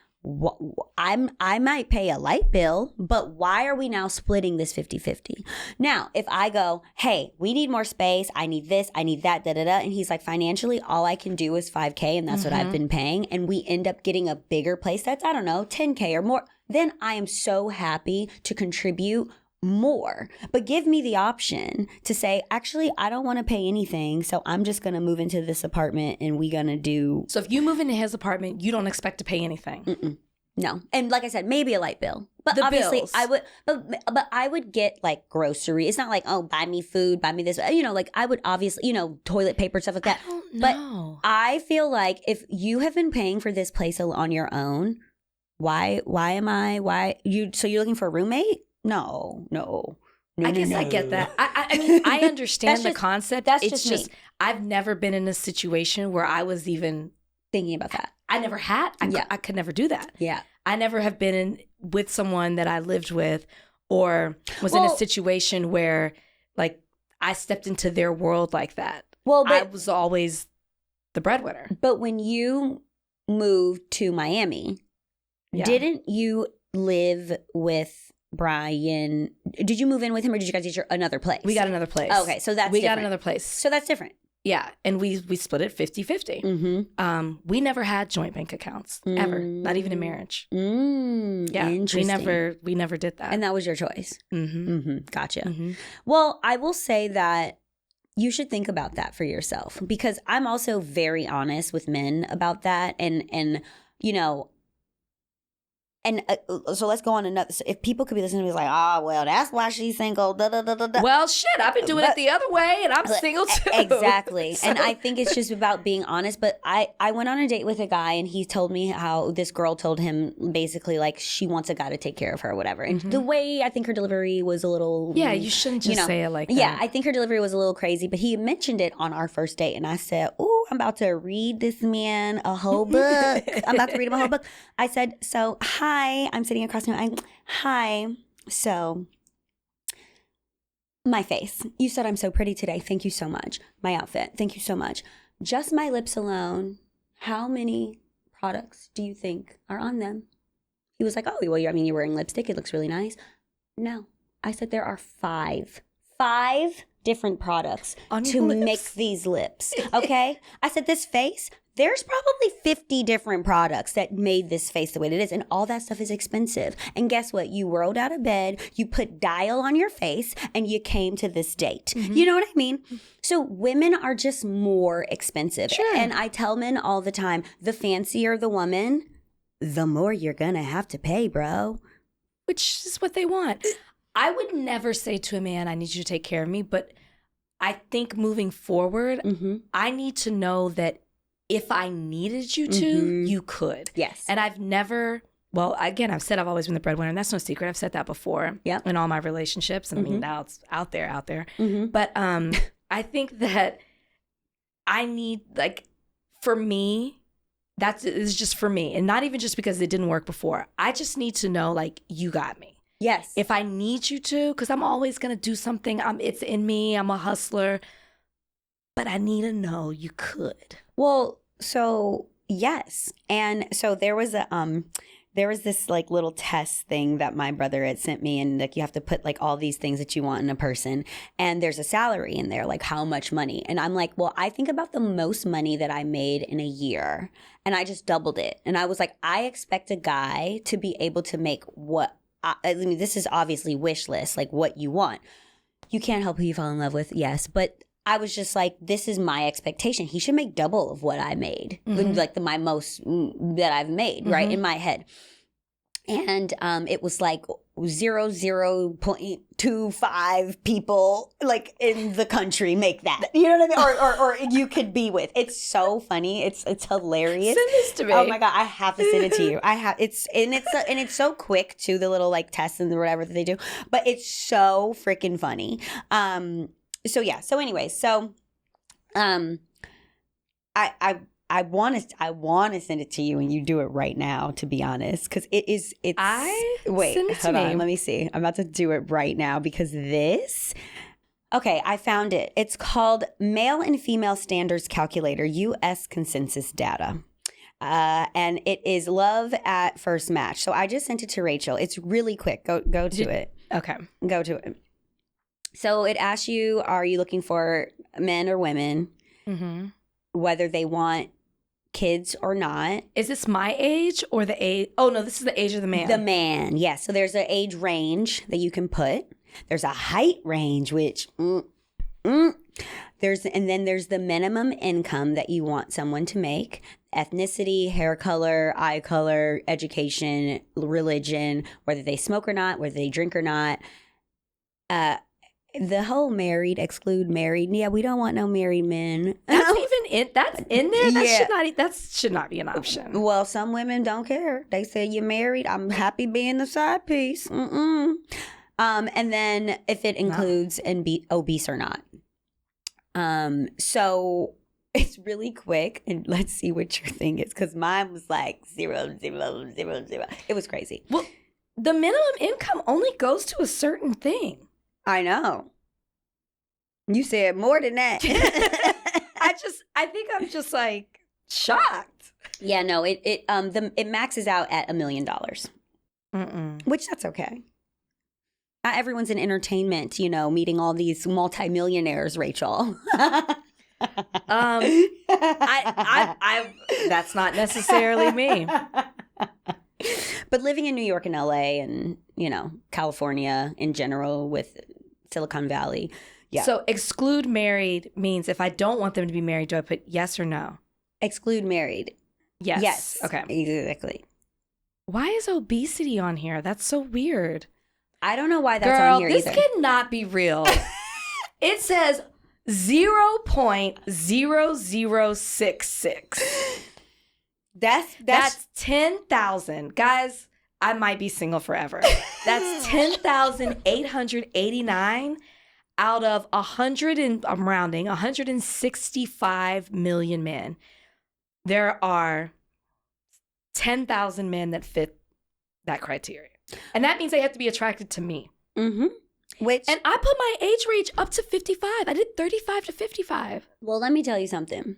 I might pay a light bill, but why are we now splitting this 50-50? Now, if I go, hey, we need more space, I need this, I need that, and he's like, financially, all I can do is $5K, and that's what I've been paying, and we end up getting a bigger place that's, I don't know, $10K or more, then I am so happy to contribute more. But give me the option to say, actually, I don't want to pay anything, so I'm just going to move into this apartment and we going to do... So if you move into his apartment, you don't expect to pay anything? No. And like I said, maybe a light bill. But the obviously, bills. I would... But I would get like grocery. It's not like, oh, buy me food, buy me this. You know, like I would obviously, you know, toilet paper, stuff like that. I don't know. But I feel like if you have been paying for this place on your own, why so you're looking for a roommate? No. I guess I get that. I mean, I understand the concept. That's it's just me. I've never been in a situation where I was even thinking about that. I never had. I could never do that. Yeah. I never have been with someone that I lived with or was in a situation where like I stepped into their world like that. Well, but I was always the breadwinner. But when you moved to Miami, didn't you live with Brian? Did you move in with him or did you guys get another place? We got another place. Okay, so that's different. got another place. So that's different. Yeah, and we split it 50-50. We never had joint bank accounts ever, not even in marriage. Yeah, interesting. we never did that. And that was your choice. Gotcha. Well, I will say that you should think about that for yourself because I'm also very honest with men about that, and you know. And so let's go on another. If people could be listening to me, like, well, that's why she's single. Da, da, da, da, da. Well, shit, I've been doing it the other way, and I'm single too. Exactly. So. And I think it's just about being honest. But I went on a date with a guy, and he told me how this girl told him basically like she wants a guy to take care of her or whatever. And the way I think her delivery was a little. Yeah, you shouldn't just say it like that. Yeah, I think her delivery was a little crazy. But he mentioned it on our first date, and I said, "Ooh, I'm about to read this man a whole book. I'm about to read him a whole book." I said, "So, hi." I'm sitting across from him. Hi. So, my face. You said I'm so pretty today. Thank you so much. My outfit. Thank you so much. Just my lips alone. How many products do you think are on them? He was like, oh, well, I mean, you're wearing lipstick. It looks really nice. No. I said there are five different products to make these lips. Okay? I said this face. There's probably 50 different products that made this face the way it is. And all that stuff is expensive. And guess what? You rolled out of bed, you put dial on your face, and you came to this date. You know what I mean? So women are just more expensive. Sure. And I tell men all the time, the fancier the woman, the more you're going to have to pay, bro. Which is what they want. I would never say to a man, I need you to take care of me. But I think moving forward, I need to know that if I needed you to, you could. Yes. And I've never, well, again, I've said I've always been the breadwinner, and that's no secret. I've said that before in all my relationships. And I mean, now it's out there. But I think that I need, like, for me, it's just for me. And not even just because it didn't work before. I just need to know, like, you got me. Yes. If I need you to, because I'm always going to do something. It's in me. I'm a hustler. But I need to know you could. Well, so yes. And so there was this like little test thing that my brother had sent me, and like you have to put like all these things that you want in a person, and there's a salary in there, like how much money. And I'm like, well, I think about the most money that I made in a year, and I just doubled it. And I was like, I expect a guy to be able to make what I mean, this is obviously wish list, like what you want. You can't help who you fall in love with, yes, but I was just like, this is my expectation. He should make double of what I made, like my most that I've made, right, in my head. And it was like 0.25 people like in the country make that. You know what I mean? Or you could be with. It's so funny. It's hilarious. Send this to me. Oh my God, I have to send it to you. It's so quick too, the little like tests and whatever that they do. But it's so freaking funny. So yeah. So anyway, I want to send it to you, and you do it right now, to be honest, because it's. Send it to me. Let me see. I'm about to do it right now because this. Okay, I found it. It's called Male and Female Standards Calculator, U.S. Consensus Data. And it is love at first match. So I just sent it to Rachel. It's really quick. Go to it. Okay. Go to it. So it asks you, are you looking for men or women? Mm-hmm. Whether they want kids or not. Is this my age or the age? Oh, no, this is the age of the man. The man, yes. So there's an age range that you can put. There's a height range, which and then there's the minimum income that you want someone to make. Ethnicity, hair color, eye color, education, religion, whether they smoke or not, whether they drink or not. The whole married, exclude married. Yeah, we don't want no married men. That's in there? That should not be an option. Well, some women don't care. They say you're married. I'm happy being the side piece. And then if it includes obese or not. So it's really quick, and let's see what your thing is, because mine was like 0, 0, 0, 0. It was crazy. Well, the minimum income only goes to a certain thing. I know. You said more than that. I think I'm just like shocked. Yeah, no, it maxes out at $1 million. Which that's okay. Not everyone's in entertainment, meeting all these multimillionaires, Rachel. That's not necessarily me. But living in New York and LA and, California in general with Silicon Valley. Yeah. So exclude married means if I don't want them to be married, do I put yes or no? Exclude married. Yes. Yes. Okay. Exactly. Why is obesity on here? That's so weird. I don't know why that's on here this either. This cannot be real. It says 0.0066. That's 10,000. Guys, I might be single forever. That's 10,889 out of 165 million men. There are 10,000 men that fit that criteria. And that means they have to be attracted to me. Mm-hmm. And I put my age range up to 55. I did 35 to 55. Well, let me tell you something.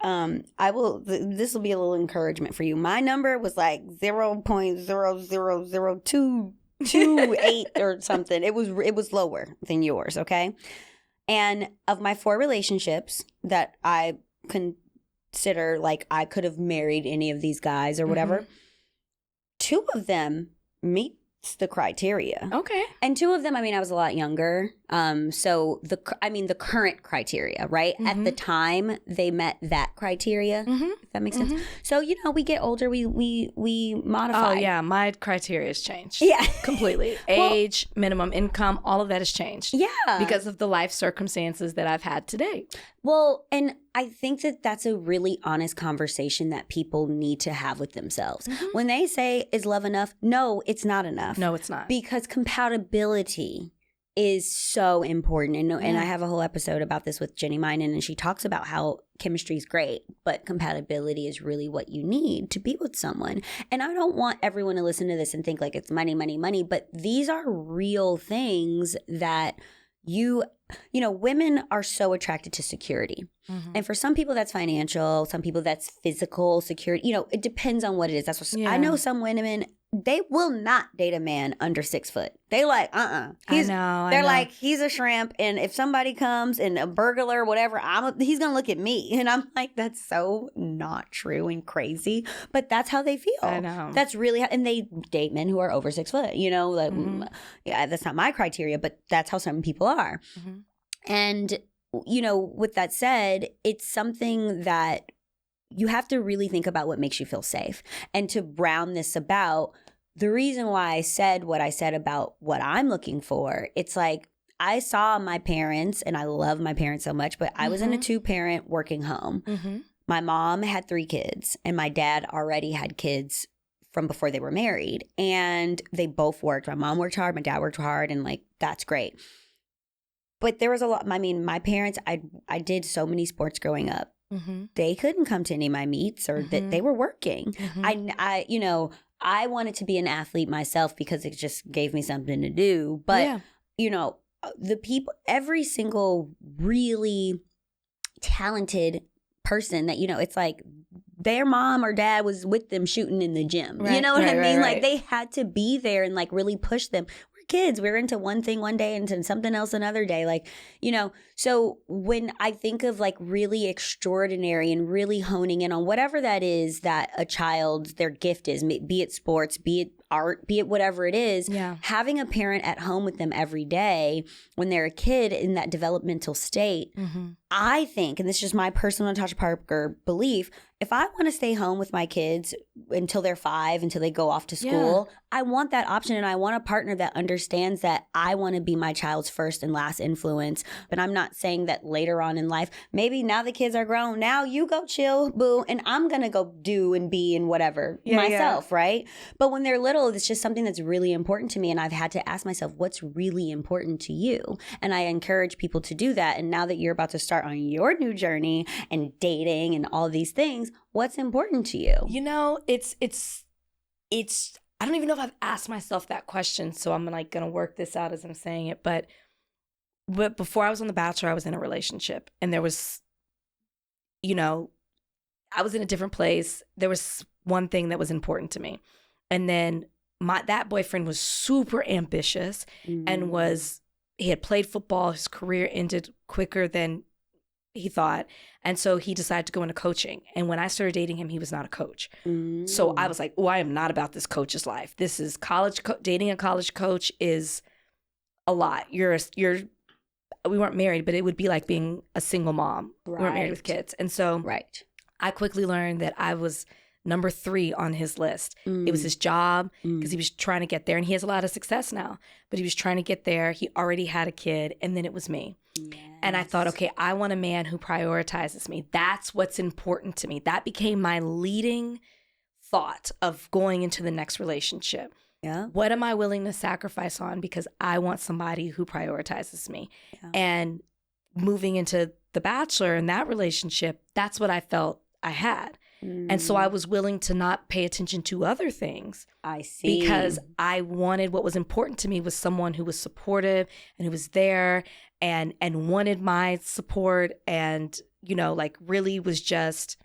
This will be a little encouragement for you. My number was like 0.0002228 or something. It was lower than yours, okay? And of my 4 relationships that I consider like I could have married any of these guys or whatever, 2 of them meet the criteria. Okay. And 2 of them, I was a lot younger. So the current criteria, right? Mm-hmm. At the time they met that criteria, if that makes sense. So, we get older, we modify. Oh yeah, my criteria has changed. Yeah. Completely. Age, minimum income, all of that has changed. Yeah. Because of the life circumstances that I've had today. Well, and I think that that's a really honest conversation that people need to have with themselves. Mm-hmm. When they say, is love enough? No, it's not enough. No, it's not. Because compatibility is so important. And I have a whole episode about this with Jenny Minen, and she talks about how chemistry is great, but compatibility is really what you need to be with someone. And I don't want everyone to listen to this and think like it's money, money, money, but these are real things that women are so attracted to security. Mm-hmm. And for some people that's financial, some people that's physical security. It depends on what it is. That's what I know. Some women, they will not date a man under 6 foot. They like, I know. They're like, he's a shrimp, and if somebody comes and a burglar, whatever, he's gonna look at me, and I'm like, that's so not true and crazy, but that's how they feel. I know. That's really and they date men who are over 6 foot. Yeah, that's not my criteria, but that's how some people are. Mm-hmm. And with that said, it's something that you have to really think about what makes you feel safe. And to round this about, the reason why I said what I said about what I'm looking for, it's like I saw my parents, and I love my parents so much, but I was in a 2-parent working home. My mom had 3 kids, and my dad already had kids from before they were married. And they both worked. My mom worked hard, my dad worked hard, and like, that's great. But there was a lot. I mean, my parents, I did so many sports growing up. They couldn't come to any of my meets, or that they were working. I you know, I wanted to be an athlete myself because it just gave me something to do. But, you know, the people, every single really talented person that, you know, it's like their mom or dad was with them shooting in the gym. You know what I mean? Like, they had to be there and like really push them. We're kids. We're into one thing one day and something else another day. Like, you know, so when I think of like really extraordinary and really honing in on whatever that is that a child, their gift is, be it sports, be it art, be it whatever it is, having a parent at home with them every day when they're a kid in that developmental state, I think, and this is just my personal Natasha Parker belief, if I want to stay home with my kids until they're 5, until they go off to school, I want that option, and I want a partner that understands that I want to be my child's first and last influence. But I'm not saying that later on in life, maybe now the kids are grown, now you go chill, boo, and I'm going to go do and be and whatever myself, right? But when they're little, it's just something that's really important to me, and I've had to ask myself, what's really important to you? And I encourage people to do that. And now that you're about to start on your new journey and dating and all these things, what's important to you? You know, it's I don't even know if I've asked myself that question, so I'm like gonna work this out as I'm saying it. But before I was on The Bachelor, I was in a relationship, and there was, you know, I was in a different place. There was one thing that was important to me, and then that boyfriend was super ambitious and he had played football. His career ended quicker than he thought. And so he decided to go into coaching. And when I started dating him, he was not a coach. So I was like, oh, I am not about this coach's life. This is dating a college coach is a lot. We weren't married, but it would be like being a single mom. We weren't married with kids. And so I quickly learned that I was number 3 on his list. It was his job because he was trying to get there, and he has a lot of success now, but he was trying to get there. He already had a kid, and then it was me. And I thought, okay, I want a man who prioritizes me. That's what's important to me. That became my leading thought of going into the next relationship. What am I willing to sacrifice on because I want somebody who prioritizes me? And moving into The Bachelor and that relationship, that's what I felt I had. And so I was willing to not pay attention to other things. I see. Because I wanted, what was important to me was someone who was supportive and who was there and wanted my support and, you know, like really was just,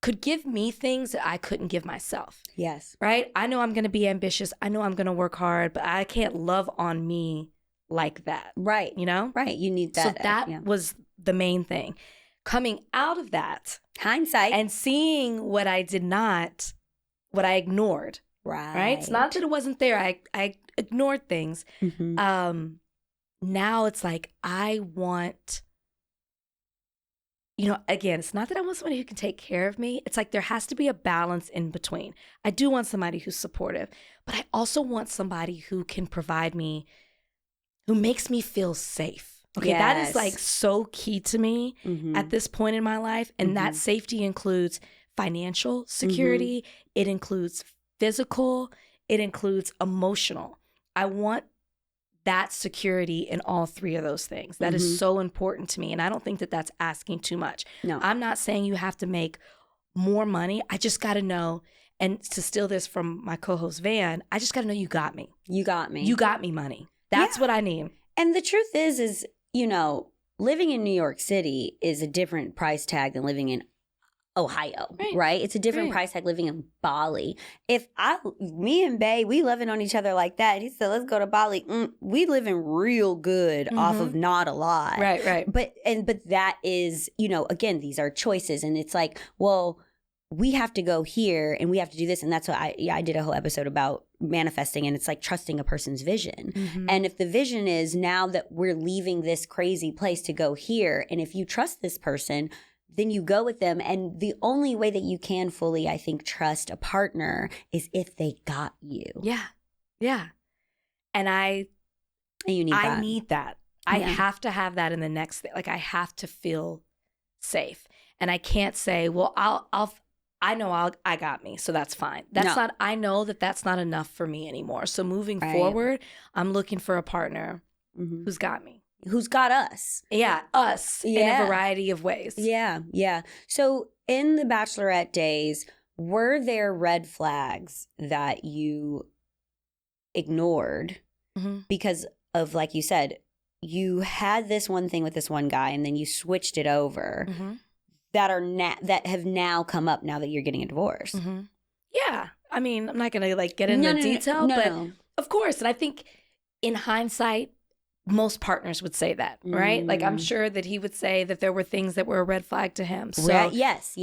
could give me things that I couldn't give myself. Yes. Right? I know I'm going to be ambitious. I know I'm going to work hard, but I can't love on me like that. Right. You know? Right. You need that. So that was the main thing. Coming out of that, hindsight, and seeing what I ignored. Right. It's not that it wasn't there. I ignored things. Now it's like I want, you know, again, it's not that I want somebody who can take care of me. It's like there has to be a balance in between. I do want somebody who's supportive, but I also want somebody who can provide me, who makes me feel safe. Okay, that is like so key to me at this point in my life. And that safety includes financial security. It includes physical. It includes emotional. I want that security in all 3 of those things. That is so important to me. And I don't think that that's asking too much. No. I'm not saying you have to make more money. I just got to know, and to steal this from my co-host Van, I just got to know you got me. You got me. You got me money. That's what I need. And the truth is, you know, living in New York City is a different price tag than living in Ohio, right? It's a different price tag living in Bali. Me and Bae, we loving on each other like that. He said, let's go to Bali. We living real good off of not a lot. Right. But that is, you know, again, these are choices. And it's like, well, we have to go here and we have to do this. And that's what I did a whole episode about manifesting, and it's like trusting a person's vision. And if the vision is now that we're leaving this crazy place to go here, and if you trust this person, then you go with them. And the only way that you can fully, I think, trust a partner is if they got you. Yeah. Yeah. And you need that. I need that. I have to have that in the next thing. Like, I have to feel safe. And I can't say, well, I got me, so that's fine. I know that that's not enough for me anymore. So moving forward, I'm looking for a partner who's got me. Who's got us. Yeah, us in a variety of ways. Yeah, yeah. So in the Bachelorette days, were there red flags that you ignored because of, like you said, you had this one thing with this one guy and then you switched it over that have now come up now that you're getting a divorce? Yeah. I mean, I'm not going to like get into detail, but of course. And I think in hindsight, most partners would say that, right? Like, I'm sure that he would say that there were things that were a red flag to him. So yes.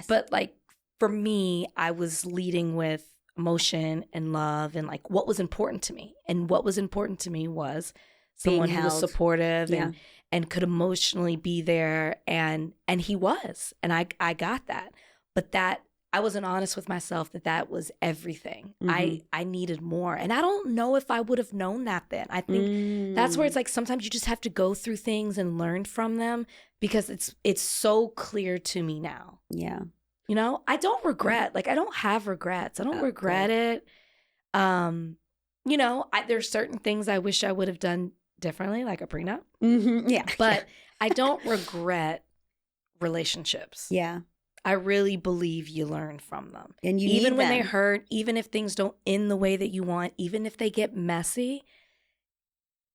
But like, for me, I was leading with emotion and love and like what was important to me. And what was important to me was someone who was supportive and could emotionally be there. And he was. And I got that. But that I wasn't honest with myself that was everything. I needed more. And I don't know if I would have known that then. I think that's where it's like sometimes you just have to go through things and learn from them because it's so clear to me now. Yeah. You know, I don't regret. Like, I don't have regrets. I don't regret it. You know, there's certain things I wish I would have done differently, like a prenup. Yeah. But I don't regret relationships. Yeah. I really believe you learn from them. And you even need when them. they hurt, even if things don't end the way that you want, even if they get messy,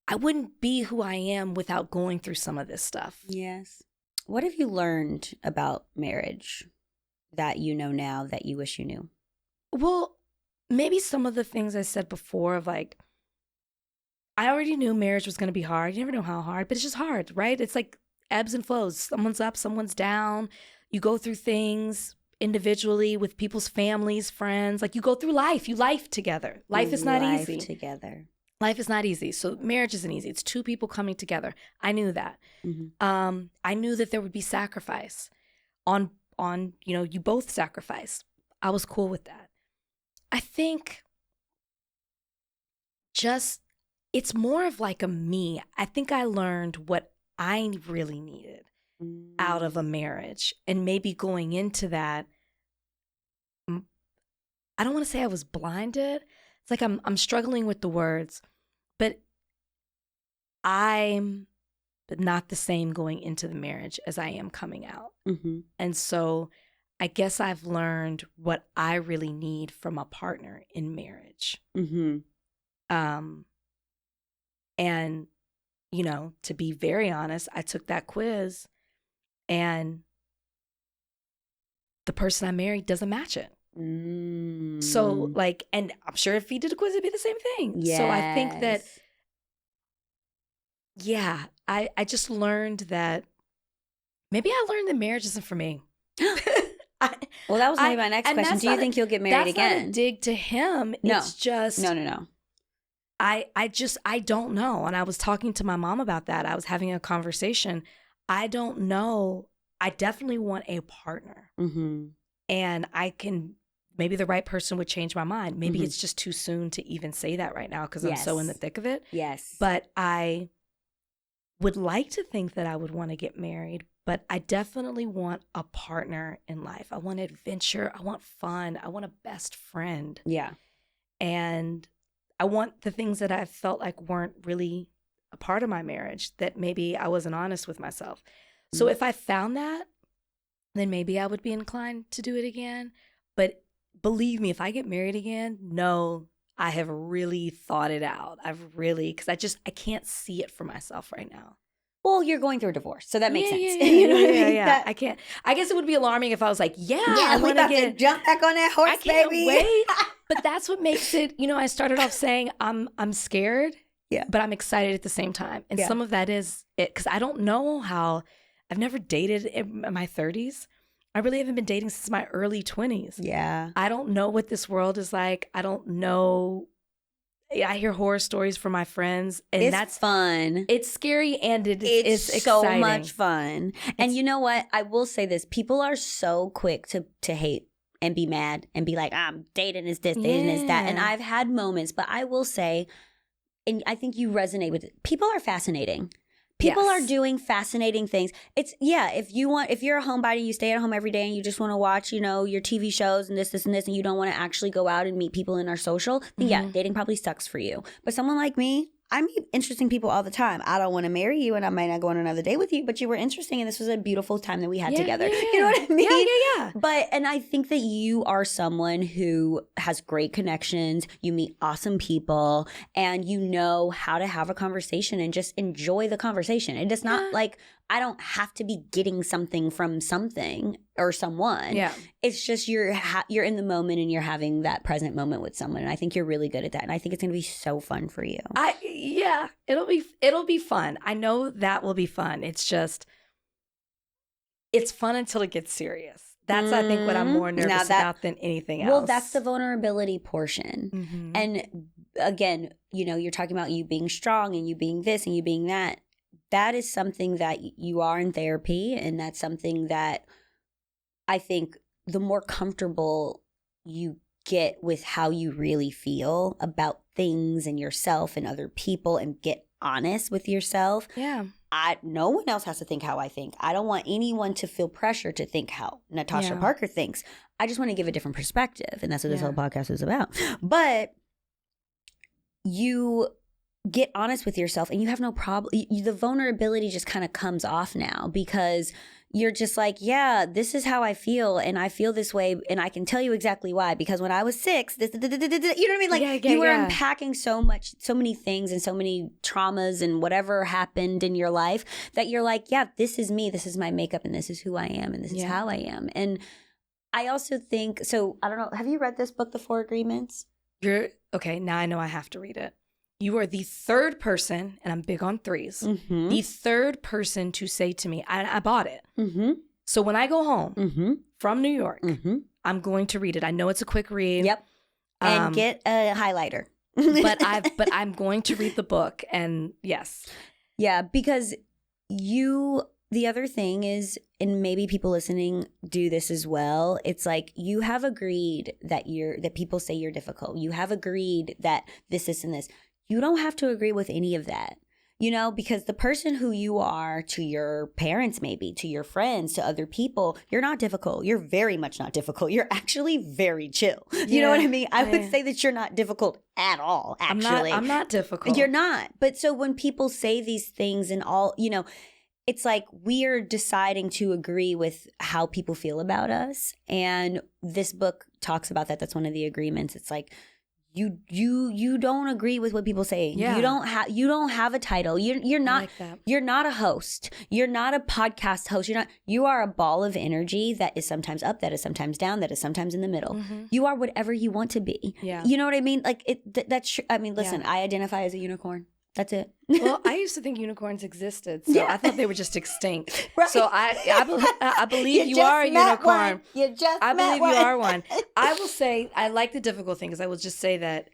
I wouldn't be who I am without going through some of this stuff. Yes. What have you learned about marriage that you know now that you wish you knew? Well, maybe some of the things I said before of like, I already knew marriage was going to be hard. You never know how hard, but it's just hard, right? It's like ebbs and flows. Someone's up, someone's down. You go through things individually with people's families, friends. Like, you go through life. You life together. Life is not easy. Life together. Life is not easy. So marriage isn't easy. It's two people coming together. I knew that. I knew that there would be sacrifice on, you know, you both sacrifice. I was cool with that. I think just, it's more of like a me. I think I learned what I really needed out of a marriage. And maybe going into that, I don't want to say I was blinded. It's like I'm struggling with the words, but I'm not the same going into the marriage as I am coming out. And so I guess I've learned what I really need from a partner in marriage. And, you know, to be very honest, I took that quiz and the person I married doesn't match it. So like, and I'm sure if he did a quiz, it'd be the same thing. Yes. So I think that, yeah, I just learned that maybe I learned that marriage isn't for me. Well, that was maybe my next question. Do you think you'll get married again? That's not a dig to him. No. It's just No. I don't know. And I was talking to my mom about that. I was having a conversation. I don't know. I definitely want a partner. And maybe the right person would change my mind. Maybe it's just too soon to even say that right now because I'm so in the thick of it. Yes. But I would like to think that I would want to get married, but I definitely want a partner in life. I want adventure. I want fun. I want a best friend. Yeah. And I want the things that I felt like weren't really a part of my marriage, that maybe I wasn't honest with myself. So if I found that, then maybe I would be inclined to do it again. But believe me, if I get married again, no, I have really thought it out. Because I can't see it for myself right now. Well, you're going through a divorce, so that makes sense. Yeah, you know what I mean? Yeah. I can't. I guess it would be alarming if I was like, I want to jump back on that horse, I can't baby. wait. But that's what makes it. You know, I started off saying I'm scared, but I'm excited at the same time, and some of that is it because I don't know how. I've never dated in my 30s. I really haven't been dating since my early 20s. Yeah. I don't know what this world is like. I don't know. I hear horror stories from my friends, and that's fun. It's scary, and it's so exciting. Much fun. And you know what? I will say this. People are so quick to hate and be mad and be like, I'm dating is this, dating is that. And I've had moments, but I will say, and I think you resonate with it, people are fascinating. People are doing fascinating things. It's, if you're a homebody, you stay at home every day and you just want to watch, your TV shows and this, and this, and you don't want to actually go out and meet people in our social, then dating probably sucks for you. But someone like me, I meet interesting people all the time. I don't want to marry you and I might not go on another date with you, but you were interesting and this was a beautiful time that we had together. Yeah. You know what I mean? Yeah. And I think that you are someone who has great connections. You meet awesome people and you know how to have a conversation and just enjoy the conversation. It is not like I don't have to be getting something from something or someone. Yeah. It's just you're in the moment and you're having that present moment with someone. And I think you're really good at that. And I think it's going to be so fun for you. It'll be fun. I know that will be fun. It's just, it's fun until it gets serious. That's, I think, what I'm more nervous about than anything else. Well, that's the vulnerability portion. Mm-hmm. And again, you're talking about you being strong and you being this and you being that. That is something that you are in therapy, and that's something that I think the more comfortable you get with how you really feel about things and yourself and other people and get honest with yourself. Yeah. No one else has to think how I think. I don't want anyone to feel pressure to think how Natasha Parker thinks. I just want to give a different perspective, and that's what this whole podcast is about. But you get honest with yourself and you have no problem. The vulnerability just kind of comes off now because you're just like, this is how I feel and I feel this way and I can tell you exactly why, because when I was 6, this, you know what I mean? Like you were unpacking so many things and so many traumas and whatever happened in your life that you're like, this is me, this is my makeup and this is who I am and this is how I am. And I also think, so I don't know, have you read this book, The 4 Agreements? Okay, now I know I have to read it. You are the third person, and I'm big on 3s, the third person to say to me, I bought it. Mm-hmm. So when I go home from New York, I'm going to read it. I know it's a quick read. Yep. And get a highlighter. but I'm going to read the book, and yes. Yeah, because the other thing is, and maybe people listening do this as well, it's like you have agreed that people say you're difficult. You have agreed that this, and this. You don't have to agree with any of that, because the person who you are to your parents, maybe to your friends, to other people, you're not difficult. You're very much not difficult. You're actually very chill. You know what I mean? I would say that you're not difficult at all, actually. I'm not difficult. You're not. But so when people say these things and all, it's like we're deciding to agree with how people feel about us. And this book talks about that. That's one of the agreements. It's like, you don't agree with what people say. Yeah. You don't have a title. You're not like that. You're not a host. You're not a podcast host. You are a ball of energy that is sometimes up, that is sometimes down, that is sometimes in the middle. Mm-hmm. You are whatever you want to be. Yeah. You know what I mean? Like that's I mean, listen, I identify as a unicorn. That's it. Well, I used to think unicorns existed, so I thought they were just extinct. Right. So I believe you are a unicorn. I believe you are one. I will say, I like the difficult thing, because I will just say that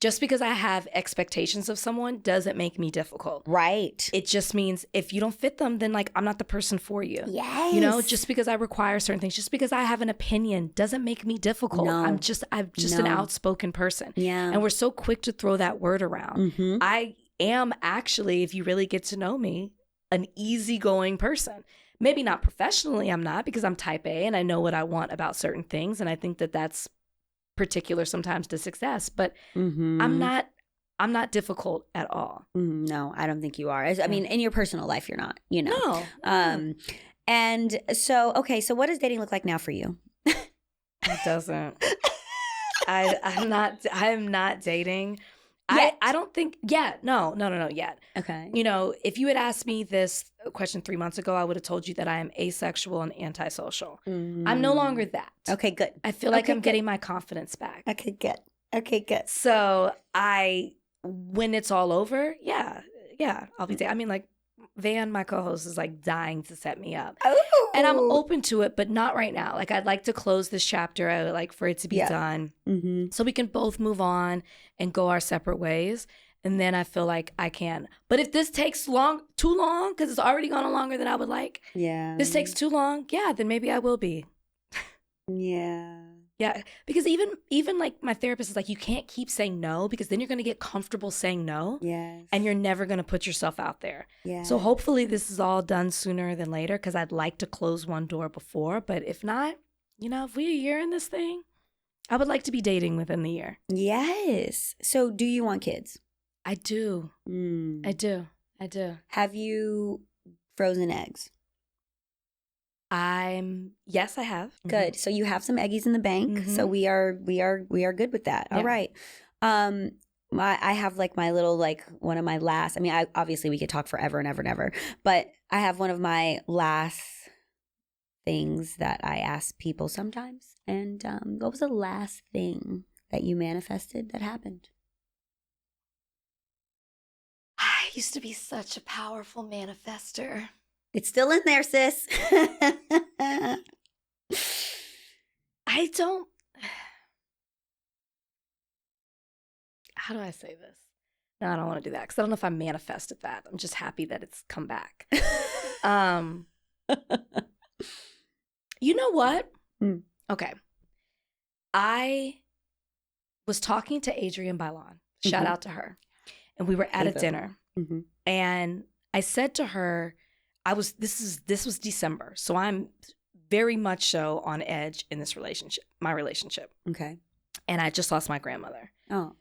just because I have expectations of someone doesn't make me difficult. Right. It just means if you don't fit them, then like I'm not the person for you. Yes. Just because I require certain things, just because I have an opinion doesn't make me difficult. No. I'm just an outspoken person. Yeah. And we're so quick to throw that word around. Mm-hmm. I am actually, if you really get to know me, an easygoing person. Maybe not professionally, I'm not, because I'm type A and I know what I want about certain things. And I think that that's particular sometimes to success, but I'm not difficult at all. No, I don't think you are. I mean, in your personal life, you're not, No. And so, okay, so what does dating look like now for you? It doesn't. I'm not dating. Yet. I don't think yet. No, yet. Okay. If you had asked me this question 3 months ago, I would have told you that I am asexual and antisocial. I'm no longer that. Okay, good. I feel like I'm getting my confidence back. Okay, good. So when it's all over, I'll be dating. I mean, like, Van, my co-host, is like dying to set me up. Oh. And I'm open to it, but not right now. Like, I'd like to close this chapter. I would like for it to be done. So we can both move on and go our separate ways. And then I feel like I can. But if this takes too long, because it's already gone on longer than I would like. Yeah. This takes too long. Yeah, then maybe I will be. Yeah. Yeah, because even like my therapist is like, you can't keep saying no, because then you're going to get comfortable saying no. Yes. And you're never going to put yourself out there. Yeah. So hopefully this is all done sooner than later, because I'd like to close one door before. But if not, if we're a year in this thing, I would like to be dating within the year. Yes. So do you want kids? I do. I do. Have you frozen eggs? Yes, I have. Good. So you have some eggies in the bank. So we are good with that. All right. I have like my little, like one of my last, obviously we could talk forever and ever and ever, but I have one of my last things that I ask people sometimes. And what was the last thing that you manifested that happened? I used to be such a powerful manifester. It's still in there, sis. How do I say this? No, I don't want to do that, because I don't know if I manifested that. I'm just happy that it's come back. You know what? Okay. I was talking to Adrienne Bailon. Shout out to her. And we were at a dinner. And I said to her, this was December, so I'm very much so on edge in my relationship. Okay. And I just lost my grandmother. Oh.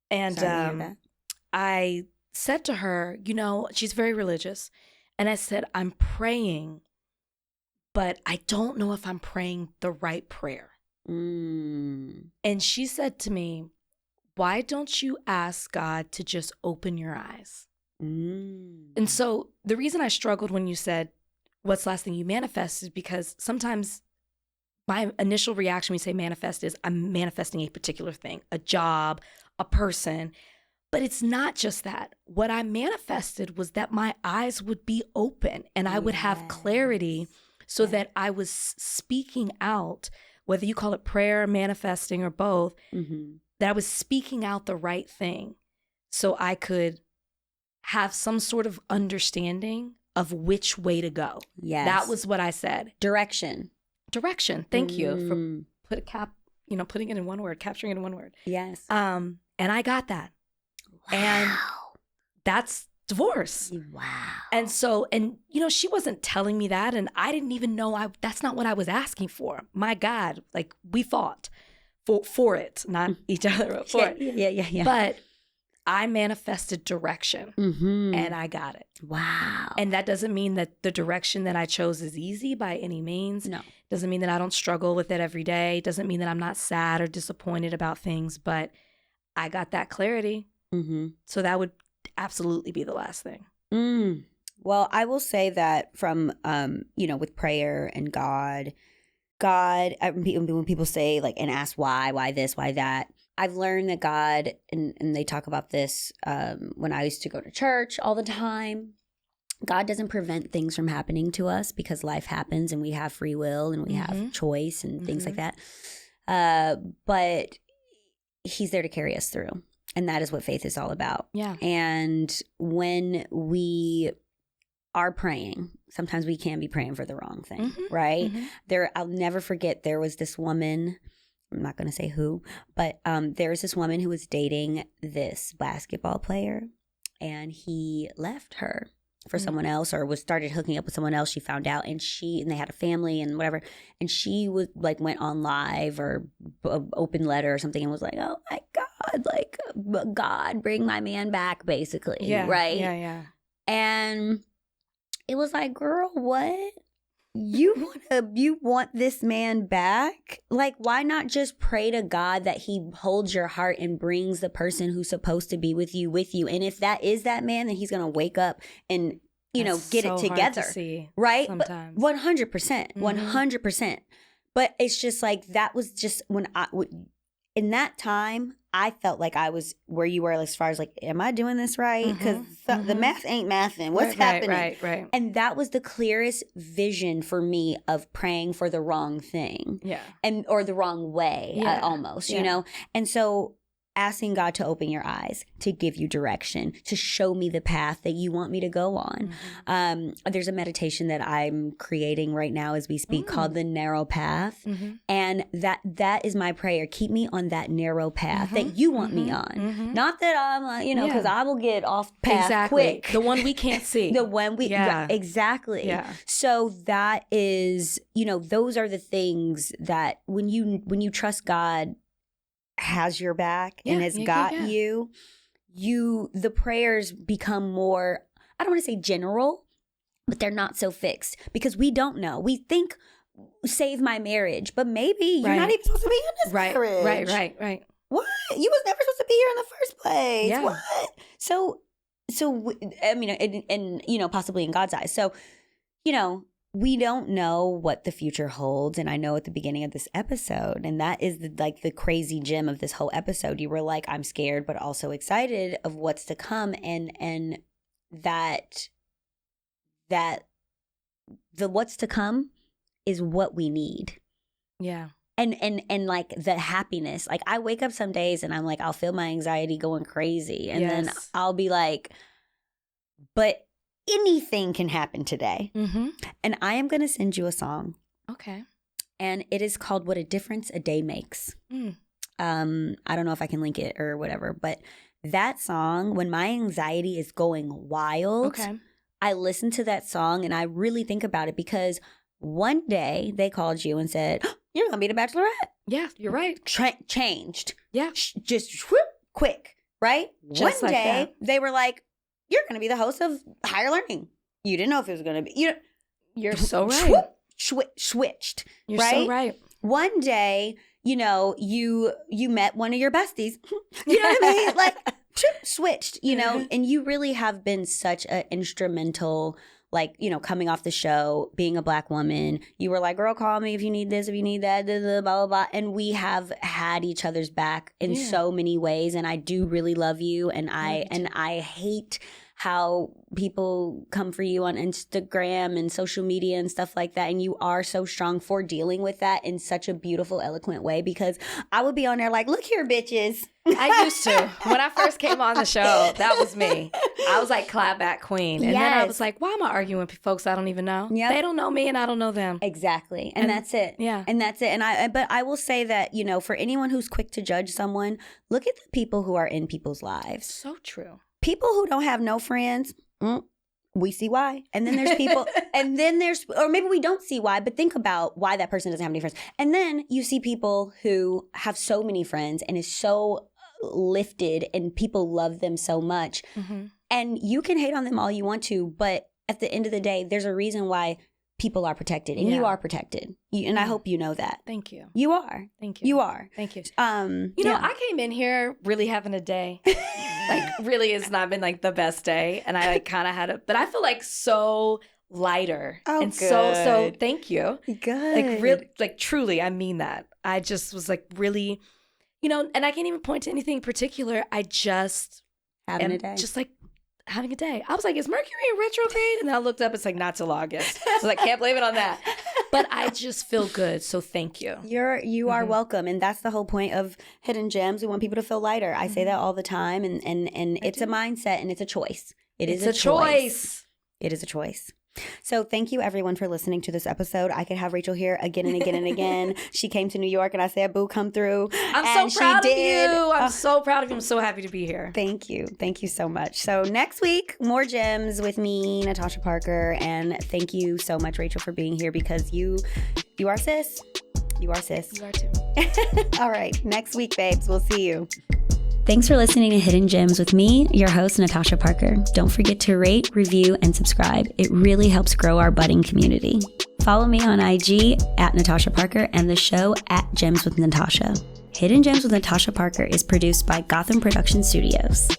And sorry to hear that. I said to her, she's very religious. And I said, I'm praying, but I don't know if I'm praying the right prayer. And she said to me, why don't you ask God to just open your eyes? And so the reason I struggled when you said, what's the last thing you manifest, is because sometimes my initial reaction when you say manifest is I'm manifesting a particular thing, a job, a person. But it's not just that. What I manifested was that my eyes would be open and I would have clarity, so that I was speaking out, whether you call it prayer, manifesting, or both, that I was speaking out the right thing so I could have some sort of understanding of which way to go. Yes. That was what I said. Direction. Thank you for putting it in one word, capturing it in one word. Yes. And I got that. Wow. And that's divorce. Wow. And so, she wasn't telling me that, and I didn't even know that's not what I was asking for. My God, like, we fought for it, not each other, but for it. Yeah. But I manifested direction, and I got it. Wow. And that doesn't mean that the direction that I chose is easy by any means. No. Doesn't mean that I don't struggle with it every day. Doesn't mean that I'm not sad or disappointed about things, but I got that clarity. So that would absolutely be the last thing. Well, I will say that from, with prayer and God, when people say like, and ask why this, why that, I've learned that God, and they talk about this when I used to go to church all the time, God doesn't prevent things from happening to us, because life happens and we have free will and we have choice and things like that. But he's there to carry us through. And that is what faith is all about. Yeah. And when we are praying, sometimes we can be praying for the wrong thing, right? I'll never forget, there was this woman, I'm not going to say who, but there was this woman who was dating this basketball player, and he left her for someone else, or started hooking up with someone else. She found out, and they had a family and whatever. And she was like, went on live or open letter or something, and was like, oh my God, like, God, bring my man back, basically. Yeah, right? Yeah. And it was like, girl, what? You want this man back? Like, why not just pray to God that he holds your heart and brings the person who's supposed to be with you? And if that is that man, then he's going to wake up and, get it together. Hard to see right? Sometimes. 100%. 100%. But it's just like, that was just in that time, I felt like I was where you were as far as like, am I doing this right? Because the math ain't mathing. What's happening? Right. And that was the clearest vision for me of praying for the wrong thing. Yeah. Or the wrong way, almost, you know? And so asking God to open your eyes, to give you direction, to show me the path that you want me to go on. There's a meditation that I'm creating right now as we speak called The Narrow Path. And that is my prayer. Keep me on that narrow path that you want me on. Not that I'm, you know, because I will get off path quick. The one we can't see. The one we, exactly. Yeah. So that is, you know, those are the things that when you trust God has your back and has got you, the prayers become more, I don't want to say general, but they're not so fixed because we don't know. We think save my marriage, but maybe you're not even supposed to be in this marriage. Right. What? You was never supposed to be here in the first place. Yeah. What? So I mean, and you know, possibly in God's eyes. So, you know, we don't know what the future holds. And I know at the beginning of this episode, and that is the crazy gem of this whole episode, you were like, I'm scared, but also excited of what's to come. And that the what's to come is what we need. Yeah. And like the happiness, like I wake up some days and I'm like, I'll feel my anxiety going crazy. And then I'll be like, but anything can happen today. And I am going to send you a song. Okay. And it is called What a Difference a Day Makes. I don't know if I can link it or whatever, but that song, when my anxiety is going wild, I listen to that song and I really think about it because one day they called you and said, oh, you're going to be the Bachelorette. Yeah, you're right. Changed. Yeah. Just whoop, quick, right? Just one like day that. They were like, you're going to be the host of Higher Learning. You didn't know if it was going to be. You're so right. Switched. You're right? so right. One day, you know, you met one of your besties. You know what I mean? Like, switched, you know, and you really have been such an instrumental, like, you know, coming off the show, being a Black woman. You were like, girl, call me if you need this, if you need that, blah, blah, blah, blah. And we have had each other's back in so many ways. And I do really love you. And I hate how people come for you on Instagram and social media and stuff like that. And you are so strong for dealing with that in such a beautiful, eloquent way, because I would be on there like, look here, bitches. I used to. When I first came on the show, that was me. I was like clapback queen. And then I was like, why am I arguing with folks I don't even know? Yep. They don't know me and I don't know them. Exactly. And that's it. Yeah. And that's it. But I will say that, you know, for anyone who's quick to judge someone, look at the people who are in people's lives. So true. People who don't have no friends, we see why. And then there's people, or maybe we don't see why, but think about why that person doesn't have any friends. And then you see people who have so many friends and is so lifted and people love them so much. And you can hate on them all you want to, but at the end of the day, there's a reason why people are protected, and you are protected. And I hope you know that. Thank you. You are. Thank you. You are. Thank you. You know, I came in here really having a day. Like, really, it's not been like the best day, and I like kind of had but I feel like so lighter. Oh, and good. so thank you. Good. Like, really, like truly, I mean that. I just was like really, you know, and I can't even point to anything particular. I just having a day. Just like having a day. I was like, is Mercury in retrograde? And then I looked up, it's like not till August. So I can't blame it on that. But I just feel good. So thank you. You are welcome. And that's the whole point of Hidden Gems. We want people to feel lighter. I say that all the time. And it's a mindset and it's a choice. It's a choice. It is a choice. So thank you everyone for listening to this episode. I could have Rachel here again and again and again. She came to New York and I said, boo, come through. I'm so proud of you. I'm so proud of you. I'm so happy to be here. Thank you. Thank you so much. So next week, more gems with me, Natasha Parker. And thank you so much, Rachel, for being here because you are sis. You are sis. You are too. All right. Next week, babes. We'll see you. Thanks for listening to Hidden Gems with me, your host, Natasha Parker. Don't forget to rate, review, and subscribe. It really helps grow our budding community. Follow me on IG at Natasha Parker and the show at Gems with Natasha. Hidden Gems with Natasha Parker is produced by Gotham Production Studios.